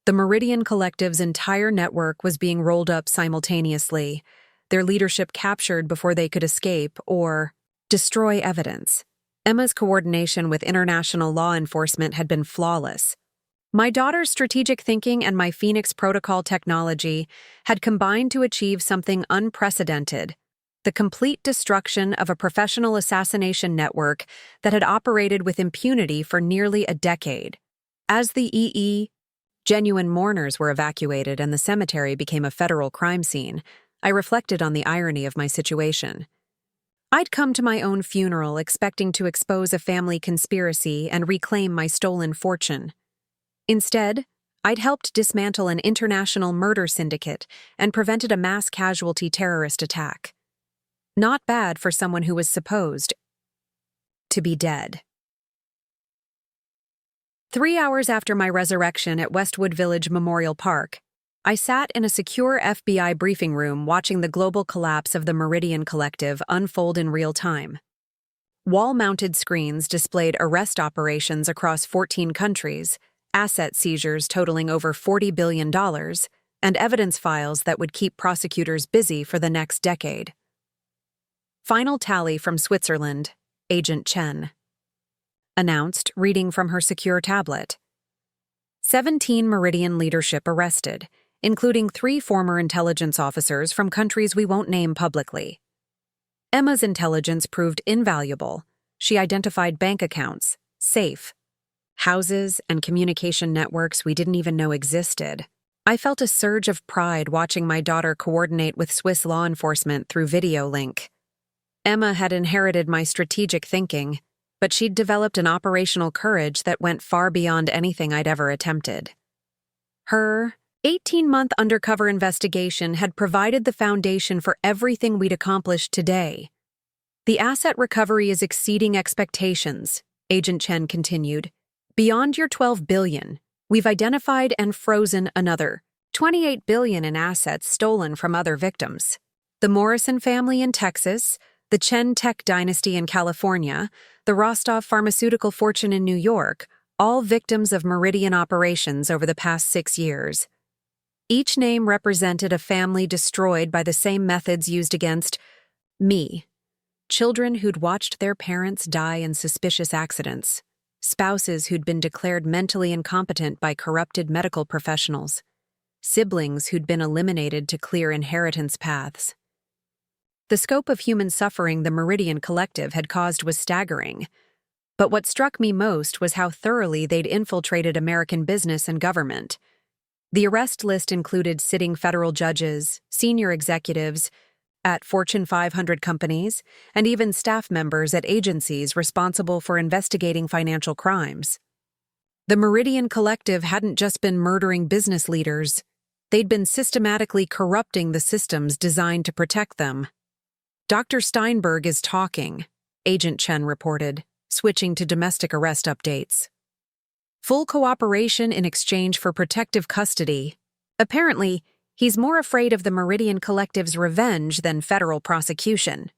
The Meridian Collective's entire network was being rolled up simultaneously, their leadership captured before they could escape or destroy evidence. Emma's coordination with international law enforcement had been flawless. My daughter's strategic thinking and my Phoenix Protocol technology had combined to achieve something unprecedented: the complete destruction of a professional assassination network that had operated with impunity for nearly a decade. As the genuine mourners were evacuated and the cemetery became a federal crime scene, I reflected on the irony of my situation. I'd come to my own funeral expecting to expose a family conspiracy and reclaim my stolen fortune. Instead, I'd helped dismantle an international murder syndicate and prevented a mass casualty terrorist attack. Not bad for someone who was supposed to be dead. 3 hours after my resurrection at Westwood Village Memorial Park, I sat in a secure FBI briefing room watching the global collapse of the Meridian Collective unfold in real time. Wall-mounted screens displayed arrest operations across 14 countries, asset seizures totaling over $40 billion, and evidence files that would keep prosecutors busy for the next decade. Final tally from Switzerland, Agent Chen announced, reading from her secure tablet. 17 Meridian leadership arrested, including 3 former intelligence officers from countries we won't name publicly. Emma's intelligence proved invaluable. She identified bank accounts, safe, houses, and communication networks we didn't even know existed. I felt a surge of pride watching my daughter coordinate with Swiss law enforcement through video link. Emma had inherited my strategic thinking, but she'd developed an operational courage that went far beyond anything I'd ever attempted. Her 18-month undercover investigation had provided the foundation for everything we'd accomplished today. The asset recovery is exceeding expectations, Agent Chen continued. Beyond your $12 billion, we've identified and frozen another $28 billion in assets stolen from other victims. The Morrison family in Texas, the Chen tech dynasty in California, the Rostov pharmaceutical fortune in New York, all victims of Meridian operations over the past 6 years. Each name represented a family destroyed by the same methods used against me. Children who'd watched their parents die in suspicious accidents. Spouses who'd been declared mentally incompetent by corrupted medical professionals. Siblings who'd been eliminated to clear inheritance paths. The scope of human suffering the Meridian Collective had caused was staggering. But what struck me most was how thoroughly they'd infiltrated American business and government. The arrest list included sitting federal judges, senior executives at Fortune 500 companies, and even staff members at agencies responsible for investigating financial crimes. The Meridian Collective hadn't just been murdering business leaders, they'd been systematically corrupting the systems designed to protect them. Dr. Steinberg is talking, Agent Chen reported, switching to domestic arrest updates. Full cooperation in exchange for protective custody. Apparently, he's more afraid of the Meridian Collective's revenge than federal prosecution.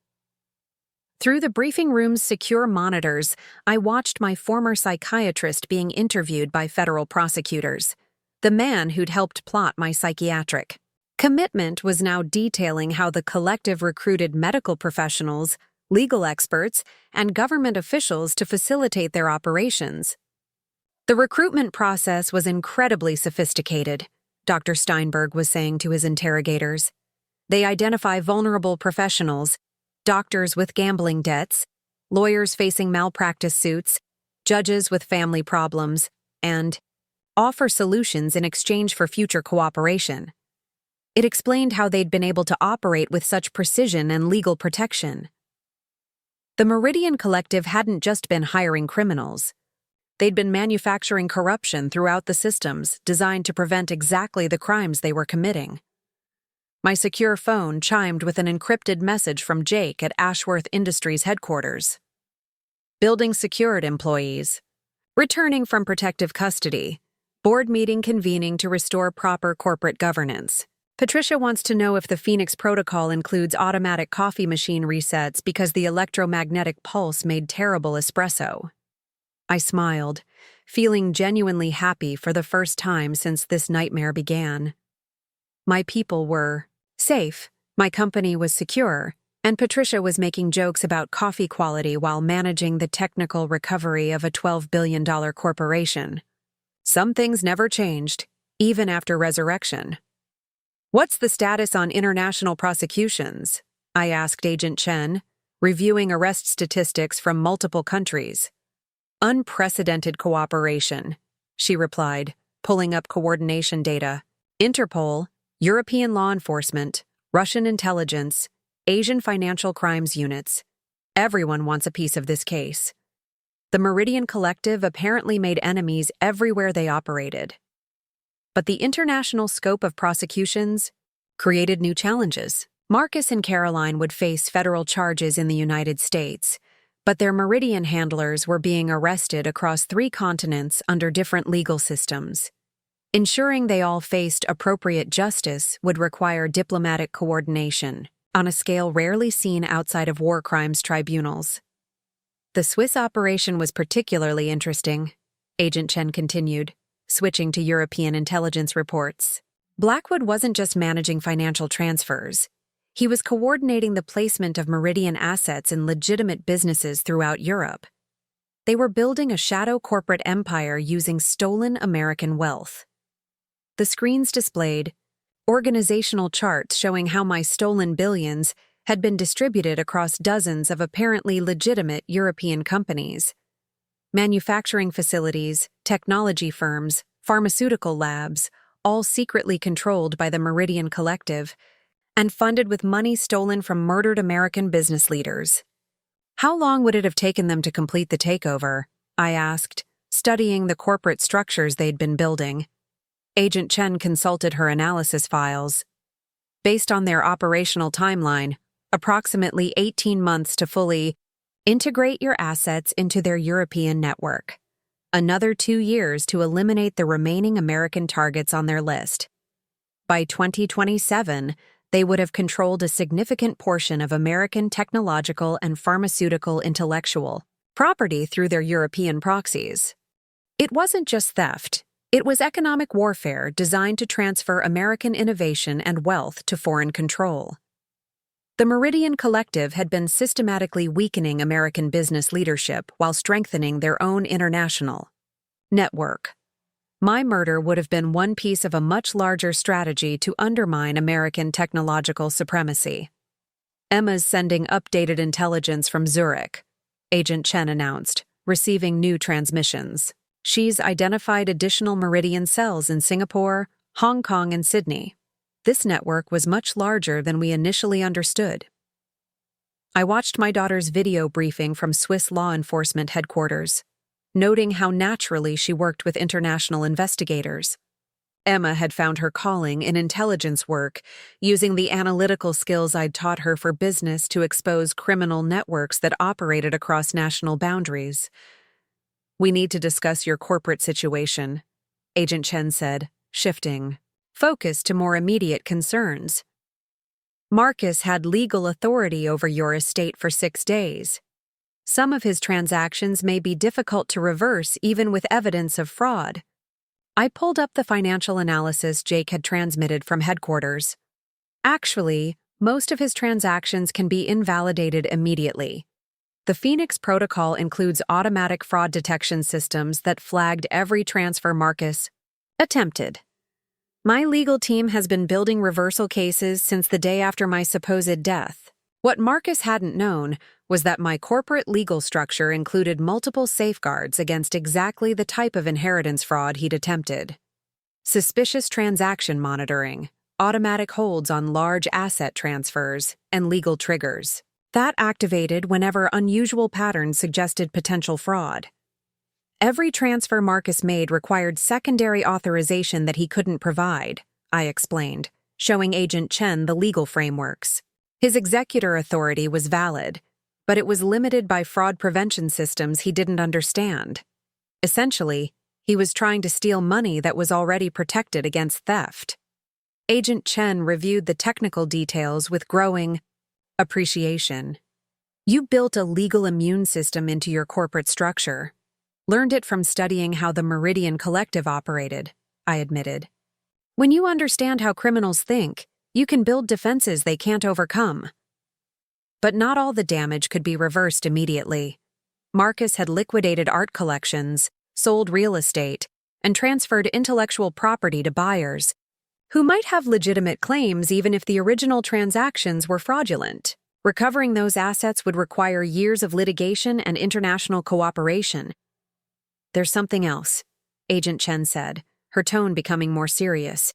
Through the briefing room's secure monitors, I watched my former psychiatrist being interviewed by federal prosecutors. The man who'd helped plot my psychiatric commitment was now detailing how the collective recruited medical professionals, legal experts, and government officials to facilitate their operations. The recruitment process was incredibly sophisticated, Dr. Steinberg was saying to his interrogators. They identify vulnerable professionals, doctors with gambling debts, lawyers facing malpractice suits, judges with family problems, and offer solutions in exchange for future cooperation. It explained how they'd been able to operate with such precision and legal protection. The Meridian Collective hadn't just been hiring criminals. They'd been manufacturing corruption throughout the systems designed to prevent exactly the crimes they were committing. My secure phone chimed with an encrypted message from Jake at Ashworth Industries headquarters. Building secured employees. Returning from protective custody. Board meeting convening to restore proper corporate governance. Patricia wants to know if the Phoenix Protocol includes automatic coffee machine resets because the electromagnetic pulse made terrible espresso. I smiled, feeling genuinely happy for the first time since this nightmare began. My people were safe, my company was secure, and Patricia was making jokes about coffee quality while managing the technical recovery of a $12 billion corporation. Some things never changed, even after resurrection. "What's the status on international prosecutions?" I asked Agent Chen, reviewing arrest statistics from multiple countries. "Unprecedented cooperation," she replied, pulling up coordination data. "Interpol, European law enforcement, Russian intelligence, Asian financial crimes units. Everyone wants a piece of this case." The Meridian Collective apparently made enemies everywhere they operated. But the international scope of prosecutions created new challenges. Marcus and Caroline would face federal charges in the United States, but their Meridian handlers were being arrested across 3 continents under different legal systems. Ensuring they all faced appropriate justice would require diplomatic coordination, on a scale rarely seen outside of war crimes tribunals. "The Swiss operation was particularly interesting," Agent Chen continued, switching to European intelligence reports. "Blackwood wasn't just managing financial transfers. He was coordinating the placement of Meridian assets in legitimate businesses throughout Europe. They were building a shadow corporate empire using stolen American wealth." The screens displayed organizational charts showing how my stolen billions had been distributed across dozens of apparently legitimate European companies. Manufacturing facilities, technology firms, pharmaceutical labs, all secretly controlled by the Meridian Collective, and funded with money stolen from murdered American business leaders. "How long would it have taken them to complete the takeover?" I asked, studying the corporate structures they'd been building. Agent Chen consulted her analysis files. Based on their operational timeline, approximately 18 months to fully integrate your assets into their European network. Another 2 years to eliminate the remaining American targets on their list. By 2027, they would have controlled a significant portion of American technological and pharmaceutical intellectual property through their European proxies. It wasn't just theft. It was economic warfare designed to transfer American innovation and wealth to foreign control. The Meridian Collective had been systematically weakening American business leadership while strengthening their own international network. My murder would have been one piece of a much larger strategy to undermine American technological supremacy. "Emma's sending updated intelligence from Zurich," Agent Chen announced, receiving new transmissions. "She's identified additional Meridian cells in Singapore, Hong Kong, and Sydney. This network was much larger than we initially understood." I watched my daughter's video briefing from Swiss law enforcement headquarters, noting how naturally she worked with international investigators. Emma had found her calling in intelligence work, using the analytical skills I'd taught her for business to expose criminal networks that operated across national boundaries. "We need to discuss your corporate situation," Agent Chen said, shifting focus to more immediate concerns. "Marcus had legal authority over your estate for 6 days. Some of his transactions may be difficult to reverse even with evidence of fraud." I pulled up the financial analysis Jake had transmitted from headquarters. "Actually, most of his transactions can be invalidated immediately. The Phoenix Protocol includes automatic fraud detection systems that flagged every transfer Marcus attempted. My legal team has been building reversal cases since the day after my supposed death. What Marcus hadn't known was that my corporate legal structure included multiple safeguards against exactly the type of inheritance fraud he'd attempted. Suspicious transaction monitoring, automatic holds on large asset transfers, and legal triggers. That activated whenever unusual patterns suggested potential fraud. Every transfer Marcus made required secondary authorization that he couldn't provide, I explained, showing Agent Chen the legal frameworks. His executor authority was valid, but it was limited by fraud prevention systems he didn't understand. Essentially, he was trying to steal money that was already protected against theft. Agent Chen reviewed the technical details with growing appreciation. You built a legal immune system into your corporate structure. Learned it from studying how the Meridian Collective operated, I admitted. When you understand how criminals think, you can build defenses they can't overcome. But not all the damage could be reversed immediately. Marcus had liquidated art collections, sold real estate, and transferred intellectual property to buyers, who might have legitimate claims even if the original transactions were fraudulent. Recovering those assets would require years of litigation and international cooperation. There's something else, Agent Chen said, her tone becoming more serious.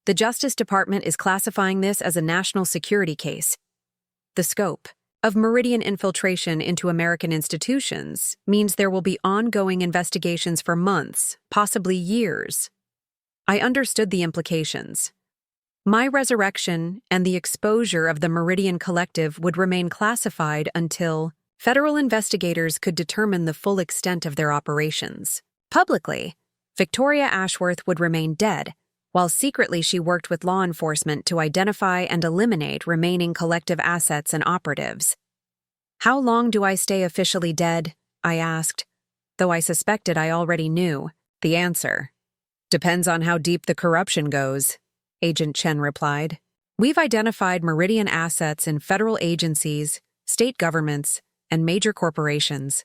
The Justice Department is classifying this as a national security case. The scope of Meridian infiltration into American institutions means there will be ongoing investigations for months, possibly years. I understood the implications. My resurrection and the exposure of the Meridian Collective would remain classified until federal investigators could determine the full extent of their operations. Publicly, Victoria Ashworth would remain dead, while secretly she worked with law enforcement to identify and eliminate remaining collective assets and operatives. How long do I stay officially dead? I asked, though I suspected I already knew the answer. Depends on how deep the corruption goes, Agent Chen replied. We've identified Meridian assets in federal agencies, state governments, and major corporations.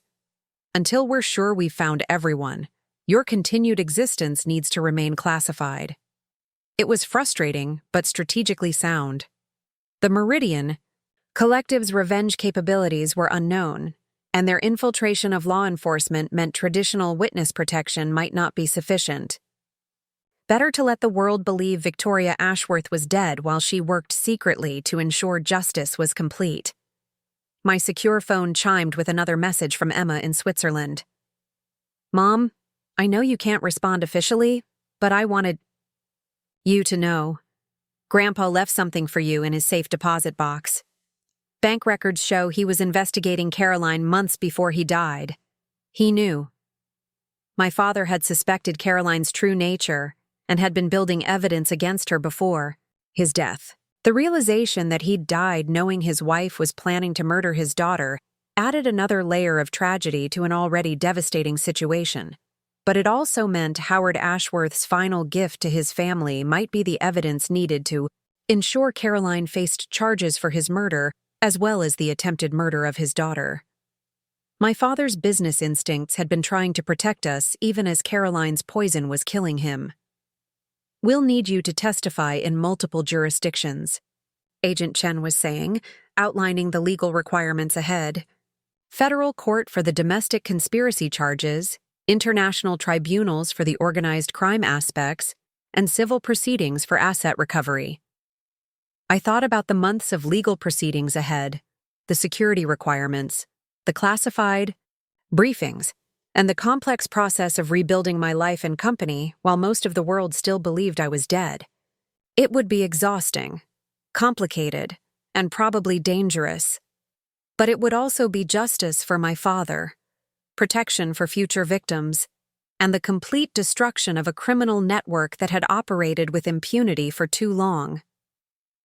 Until we're sure we've found everyone, your continued existence needs to remain classified. It was frustrating, but strategically sound. The Meridian Collective's revenge capabilities were unknown, and their infiltration of law enforcement meant traditional witness protection might not be sufficient. Better to let the world believe Victoria Ashworth was dead while she worked secretly to ensure justice was complete. My secure phone chimed with another message from Emma in Switzerland. Mom, I know you can't respond officially, but I wanted you to know. Grandpa left something for you in his safe deposit box. Bank records show he was investigating Caroline months before he died. He knew. My father had suspected Caroline's true nature and had been building evidence against her before his death. The realization that he'd died knowing his wife was planning to murder his daughter added another layer of tragedy to an already devastating situation. But it also meant Howard Ashworth's final gift to his family might be the evidence needed to ensure Caroline faced charges for his murder as well as the attempted murder of his daughter. My father's business instincts had been trying to protect us even as Caroline's poison was killing him. We'll need you to testify in multiple jurisdictions, Agent Chen was saying, outlining the legal requirements ahead. Federal court for the domestic conspiracy charges, international tribunals for the organized crime aspects, and civil proceedings for asset recovery. I thought about the months of legal proceedings ahead, the security requirements, the classified briefings, and the complex process of rebuilding my life and company while most of the world still believed I was dead. It would be exhausting, complicated, and probably dangerous. But it would also be justice for my father, protection for future victims, and the complete destruction of a criminal network that had operated with impunity for too long.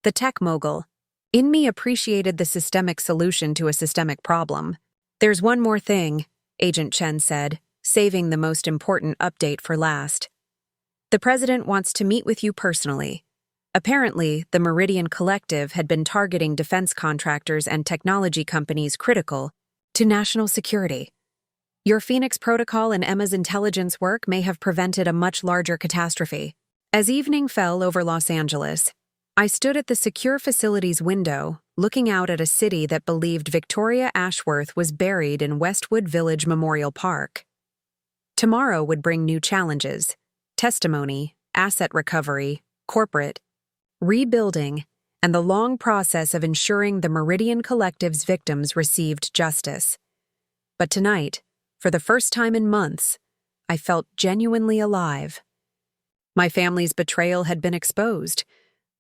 The tech mogul in me appreciated the systemic solution to a systemic problem. There's one more thing, Agent Chen said, saving the most important update for last. The president wants to meet with you personally. Apparently, the Meridian Collective had been targeting defense contractors and technology companies critical to national security. Your Phoenix Protocol and Emma's intelligence work may have prevented a much larger catastrophe. As evening fell over Los Angeles, I stood at the secure facility's window, looking out at a city that believed Victoria Ashworth was buried in Westwood Village Memorial Park. Tomorrow would bring new challenges: testimony, asset recovery, corporate rebuilding, and the long process of ensuring the Meridian Collective's victims received justice. But tonight, for the first time in months, I felt genuinely alive. My family's betrayal had been exposed.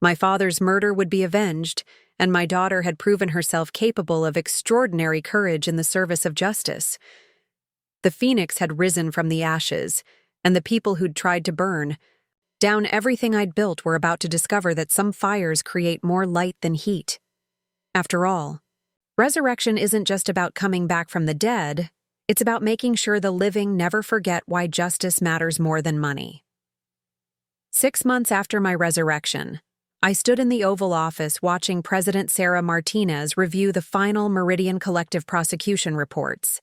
My father's murder would be avenged, and my daughter had proven herself capable of extraordinary courage in the service of justice. The phoenix had risen from the ashes, and the people who'd tried to burn Down everything I'd built, were about to discover that some fires create more light than heat. After all, resurrection isn't just about coming back from the dead, it's about making sure the living never forget why justice matters more than money. 6 months after my resurrection, I stood in the Oval Office watching President Sarah Martinez review the final Meridian Collective prosecution reports.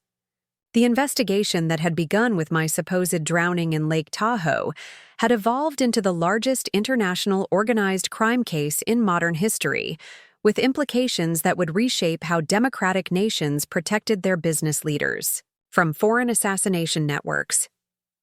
The investigation that had begun with my supposed drowning in Lake Tahoe had evolved into the largest international organized crime case in modern history, with implications that would reshape how democratic nations protected their business leaders from foreign assassination networks.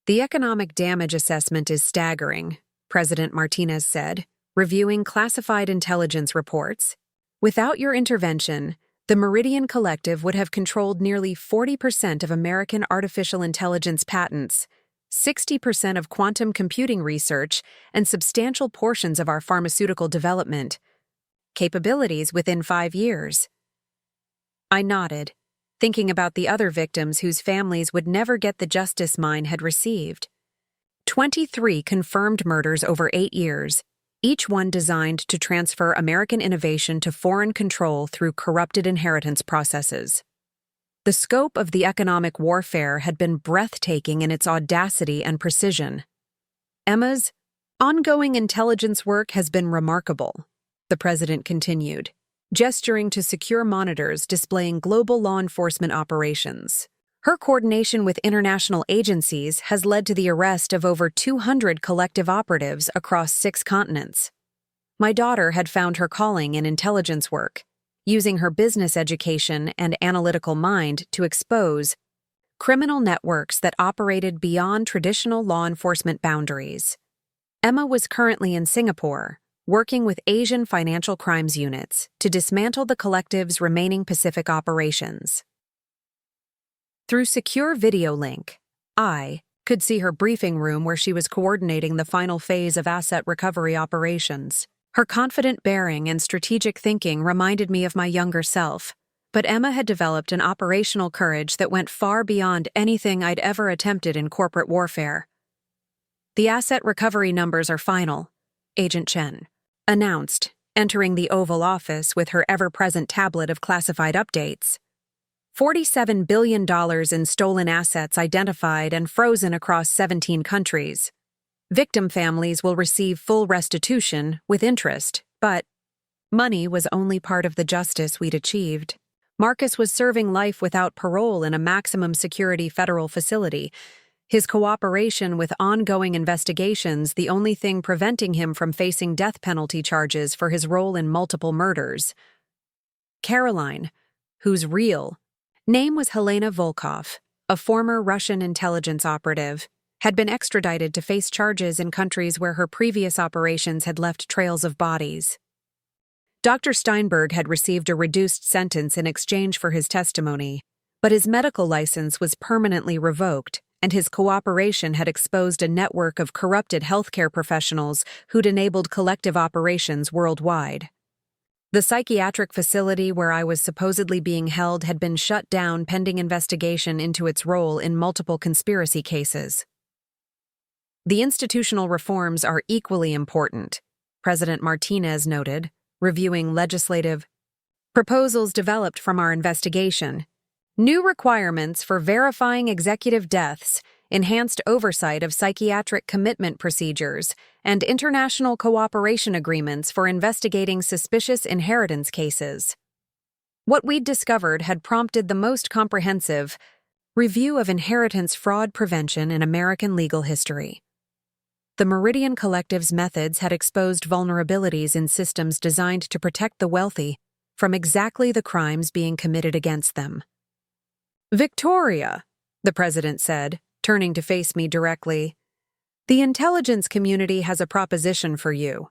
"The economic damage assessment is staggering," President Martinez said, reviewing classified intelligence reports. "Without your intervention, the Meridian Collective would have controlled nearly 40% of American artificial intelligence patents, 60% of quantum computing research, and substantial portions of our pharmaceutical development capabilities within 5 years." I nodded, thinking about the other victims whose families would never get the justice mine had received. 23 confirmed murders over 8 years, each one designed to transfer American innovation to foreign control through corrupted inheritance processes. The scope of the economic warfare had been breathtaking in its audacity and precision. "Emma's ongoing intelligence work has been remarkable," the president continued, gesturing to secure monitors displaying global law enforcement operations. "Her coordination with international agencies has led to the arrest of over 200 collective operatives across 6 continents. My daughter had found her calling in intelligence work, using her business education and analytical mind to expose criminal networks that operated beyond traditional law enforcement boundaries. Emma was currently in Singapore, working with Asian financial crimes units to dismantle the collective's remaining Pacific operations." Through secure video link, I could see her briefing room where she was coordinating the final phase of asset recovery operations. Her confident bearing and strategic thinking reminded me of my younger self, but Emma had developed an operational courage that went far beyond anything I'd ever attempted in corporate warfare. "The asset recovery numbers are final," Agent Chen announced, entering the Oval Office with her ever-present tablet of classified updates. $47 billion in stolen assets identified and frozen across 17 countries. Victim families will receive full restitution with interest, but money was only part of the justice we'd achieved. Marcus was serving life without parole in a maximum security federal facility, his cooperation with ongoing investigations the only thing preventing him from facing death penalty charges for his role in multiple murders. Caroline, whose real name was Helena Volkov, a former Russian intelligence operative, had been extradited to face charges in countries where her previous operations had left trails of bodies. Dr. Steinberg had received a reduced sentence in exchange for his testimony, but his medical license was permanently revoked, and his cooperation had exposed a network of corrupted healthcare professionals who'd enabled collective operations worldwide. The psychiatric facility where I was supposedly being held had been shut down pending investigation into its role in multiple conspiracy cases. "The institutional reforms are equally important," President Martinez noted, reviewing legislative proposals developed from our investigation. "New requirements for verifying executive deaths, enhanced oversight of psychiatric commitment procedures, and international cooperation agreements for investigating suspicious inheritance cases." What we'd discovered had prompted the most comprehensive review of inheritance fraud prevention in American legal history. The Meridian Collective's methods had exposed vulnerabilities in systems designed to protect the wealthy from exactly the crimes being committed against them. "Victoria," the president said, turning to face me directly, "the intelligence community has a proposition for you."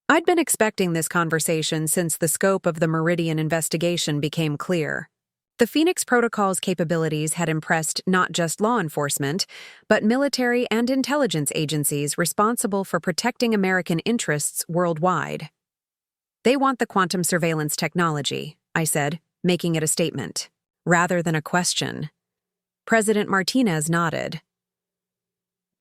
I'd been expecting this conversation since the scope of the Meridian investigation became clear. The Phoenix Protocol's capabilities had impressed not just law enforcement, but military and intelligence agencies responsible for protecting American interests worldwide. "They want the quantum surveillance technology," I said, making it a statement, rather than a question. President Martinez nodded.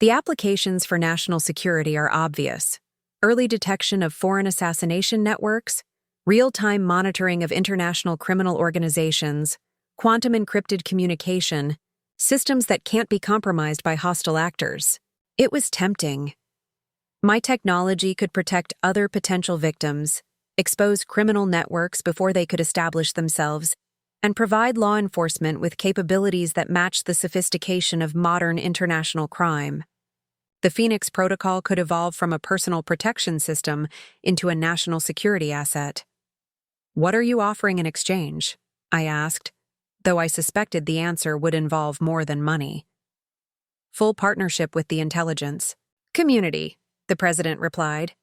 The applications for national security are obvious: early detection of foreign assassination networks, real-time monitoring of international criminal organizations, quantum encrypted communication, systems that can't be compromised by hostile actors. It was tempting. My technology could protect other potential victims, expose criminal networks before they could establish themselves, and provide law enforcement with capabilities that matched the sophistication of modern international crime. The Phoenix Protocol could evolve from a personal protection system into a national security asset. "What are you offering in exchange?" I asked, though I suspected the answer would involve more than money. "Full partnership with the intelligence community," the president replied.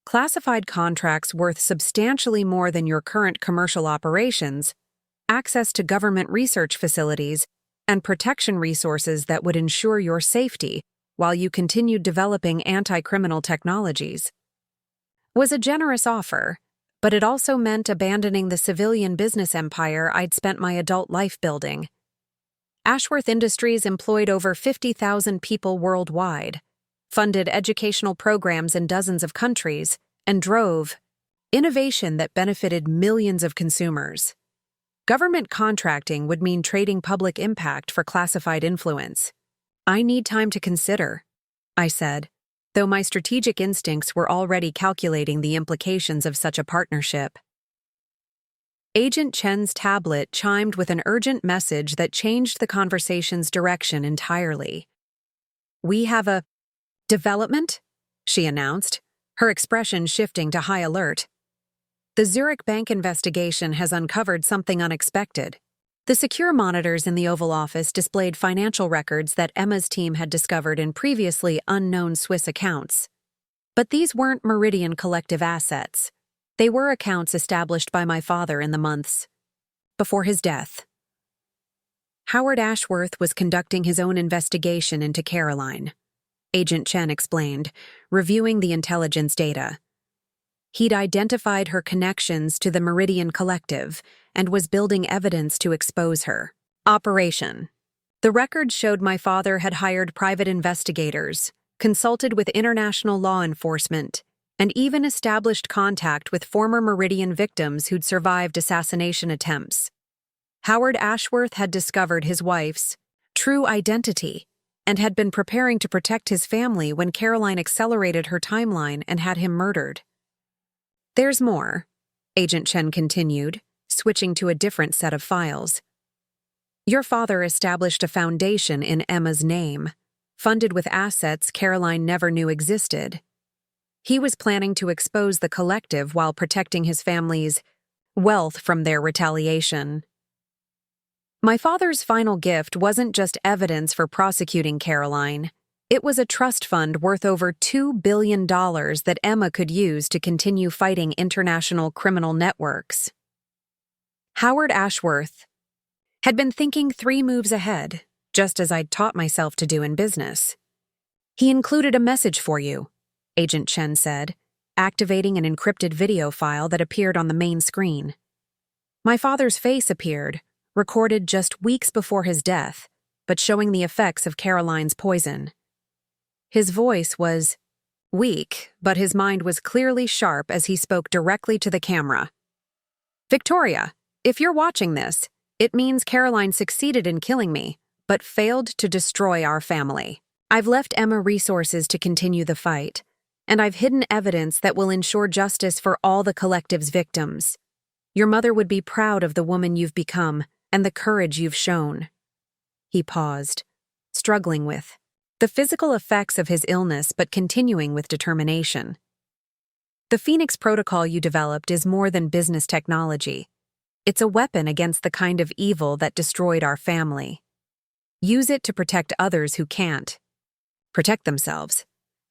"Classified contracts worth substantially more than your current commercial operations, access to government research facilities, and protection resources that would ensure your safety while you continued developing anti-criminal technologies." Was a generous offer, but it also meant abandoning the civilian business empire I'd spent my adult life building. Ashworth Industries employed over 50,000 people worldwide, funded educational programs in dozens of countries, and drove innovation that benefited millions of consumers. Government contracting would mean trading public impact for classified influence. "I need time to consider," I said, though my strategic instincts were already calculating the implications of such a partnership. Agent Chen's tablet chimed with an urgent message that changed the conversation's direction entirely. "We have a development," she announced, her expression shifting to high alert. "The Zurich bank investigation has uncovered something unexpected." The secure monitors in the Oval Office displayed financial records that Emma's team had discovered in previously unknown Swiss accounts. But these weren't Meridian Collective assets. They were accounts established by my father in the months before his death. Howard Ashworth was conducting his own investigation into Caroline, Agent Chen explained, reviewing the intelligence data. He'd identified her connections to the Meridian Collective and was building evidence to expose her. Operation. The records showed my father had hired private investigators, consulted with international law enforcement, and even established contact with former Meridian victims who'd survived assassination attempts. Howard Ashworth had discovered his wife's true identity and had been preparing to protect his family when Caroline accelerated her timeline and had him murdered. "There's more," Agent Chen continued, switching to a different set of files. "Your father established a foundation in Emma's name, funded with assets Caroline never knew existed. He was planning to expose the collective while protecting his family's wealth from their retaliation." My father's final gift wasn't just evidence for prosecuting Caroline. It was a trust fund worth over $2 billion that Emma could use to continue fighting international criminal networks. Howard Ashworth had been thinking 3 moves ahead, just as I'd taught myself to do in business. "He included a message for you," Agent Chen said, activating an encrypted video file that appeared on the main screen. My father's face appeared, recorded just weeks before his death, but showing the effects of Caroline's poison. His voice was weak, but his mind was clearly sharp as he spoke directly to the camera. "Victoria, if you're watching this, it means Caroline succeeded in killing me, but failed to destroy our family. I've left Emma resources to continue the fight, and I've hidden evidence that will ensure justice for all the collective's victims. Your mother would be proud of the woman you've become and the courage you've shown." He paused, struggling with the physical effects of his illness but continuing with determination. "The Phoenix Protocol you developed is more than business technology. It's a weapon against the kind of evil that destroyed our family. Use it to protect others who can't protect themselves.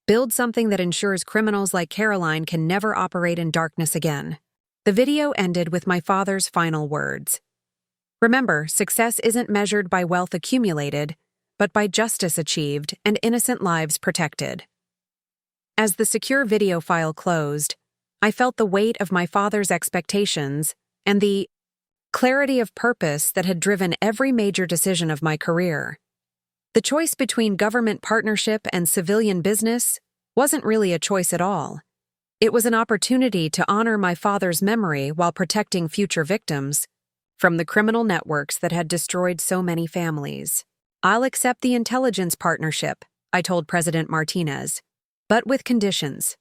Build something that ensures criminals like Caroline can never operate in darkness again." The video ended with my father's final words. "Remember, success isn't measured by wealth accumulated, but by justice achieved and innocent lives protected." As the secure video file closed, I felt the weight of my father's expectations and the clarity of purpose that had driven every major decision of my career. The choice between government partnership and civilian business wasn't really a choice at all. It was an opportunity to honor my father's memory while protecting future victims from the criminal networks that had destroyed so many families. "I'll accept the intelligence partnership," I told President Martinez, but with conditions.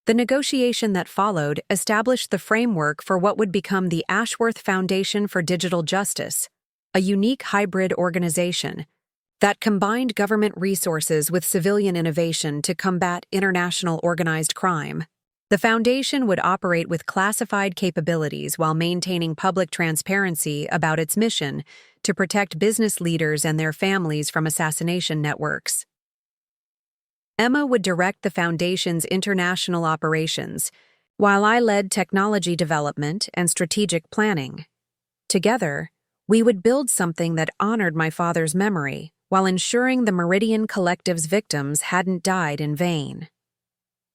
The negotiation that followed established the framework for what would become the Ashworth Foundation for Digital Justice, a unique hybrid organization that combined government resources with civilian innovation to combat international organized crime. The foundation would operate with classified capabilities while maintaining public transparency about its mission to protect business leaders and their families from assassination networks. Emma would direct the foundation's international operations, while I led technology development and strategic planning. Together, we would build something that honored my father's memory while ensuring the Meridian Collective's victims hadn't died in vain.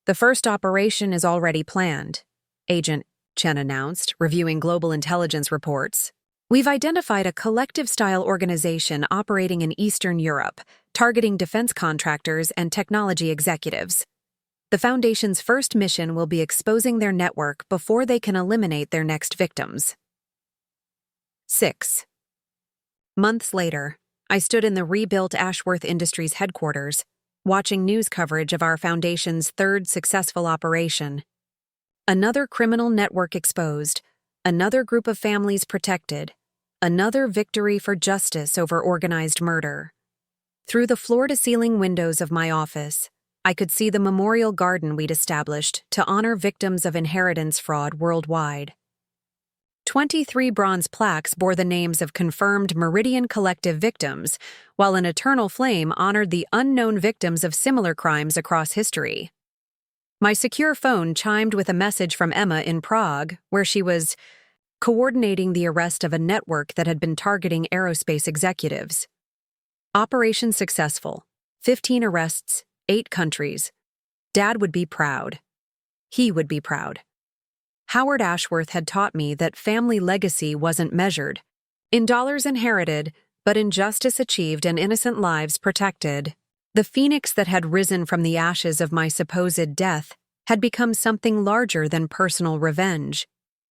"The first operation is already planned," Agent Chen announced, reviewing global intelligence reports. "We've identified a collective-style organization operating in Eastern Europe, targeting defense contractors and technology executives. The Foundation's first mission will be exposing their network before they can eliminate their next victims." 6. Months later, I stood in the rebuilt Ashworth Industries headquarters, watching news coverage of our foundation's third successful operation. Another criminal network exposed, another group of families protected, another victory for justice over organized murder. Through the floor-to-ceiling windows of my office, I could see the memorial garden we'd established to honor victims of inheritance fraud worldwide. 23 bronze plaques bore the names of confirmed Meridian Collective victims, while an eternal flame honored the unknown victims of similar crimes across history. My secure phone chimed with a message from Emma in Prague, where she was coordinating the arrest of a network that had been targeting aerospace executives. Operation successful. 15 arrests, 8 countries. Dad would be proud. He would be proud. Howard Ashworth had taught me that family legacy wasn't measured in dollars inherited, but in justice achieved and innocent lives protected. The phoenix that had risen from the ashes of my supposed death had become something larger than personal revenge.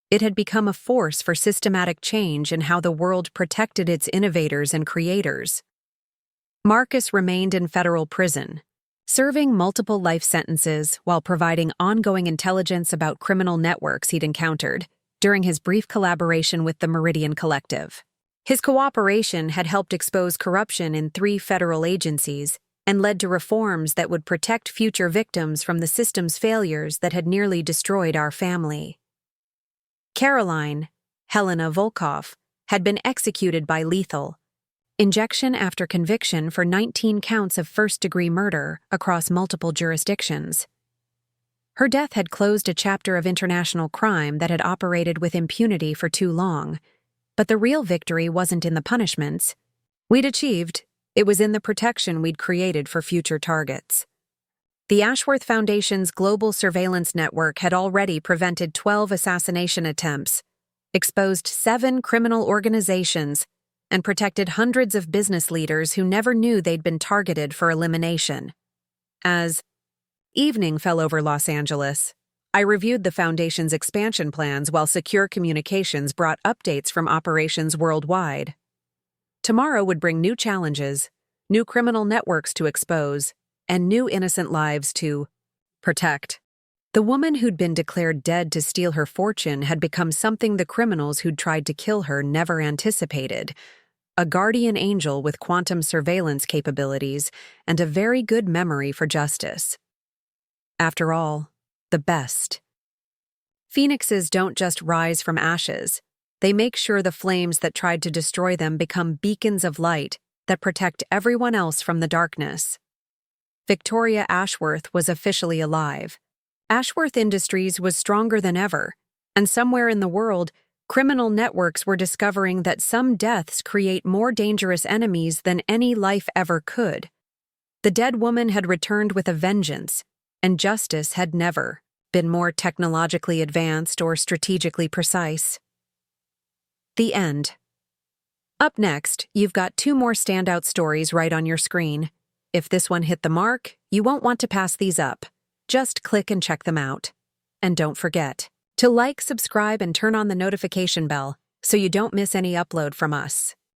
It had become a force for systematic change in how the world protected its innovators and creators. Marcus remained in federal prison, serving multiple life sentences while providing ongoing intelligence about criminal networks he'd encountered during his brief collaboration with the Meridian Collective. His cooperation had helped expose corruption in 3 federal agencies and led to reforms that would protect future victims from the system's failures that had nearly destroyed our family. Caroline, Helena Volkov, had been executed by lethal injection after conviction for 19 counts of first-degree murder across multiple jurisdictions. Her death had closed a chapter of international crime that had operated with impunity for too long, but the real victory wasn't in the punishments we'd achieved, it was in the protection we'd created for future targets. The Ashworth Foundation's global surveillance network had already prevented 12 assassination attempts, exposed 7 criminal organizations, and protected hundreds of business leaders who never knew they'd been targeted for elimination. As evening fell over Los Angeles, I reviewed the Foundation's expansion plans while secure communications brought updates from operations worldwide. Tomorrow would bring new challenges, new criminal networks to expose, and new innocent lives to protect. The woman who'd been declared dead to steal her fortune had become something the criminals who'd tried to kill her never anticipated, a guardian angel with quantum surveillance capabilities and a very good memory for justice. After all, the best. Phoenixes don't just rise from ashes. They make sure the flames that tried to destroy them become beacons of light that protect everyone else from the darkness. Victoria Ashworth was officially alive. Ashworth Industries was stronger than ever, and somewhere in the world, criminal networks were discovering that some deaths create more dangerous enemies than any life ever could. The dead woman had returned with a vengeance, and justice had never been more technologically advanced or strategically precise. The end. Up next, you've got 2 more standout stories right on your screen. If this one hit the mark, you won't want to pass these up. Just click and check them out. And don't forget to like, subscribe, and turn on the notification bell so you don't miss any upload from us.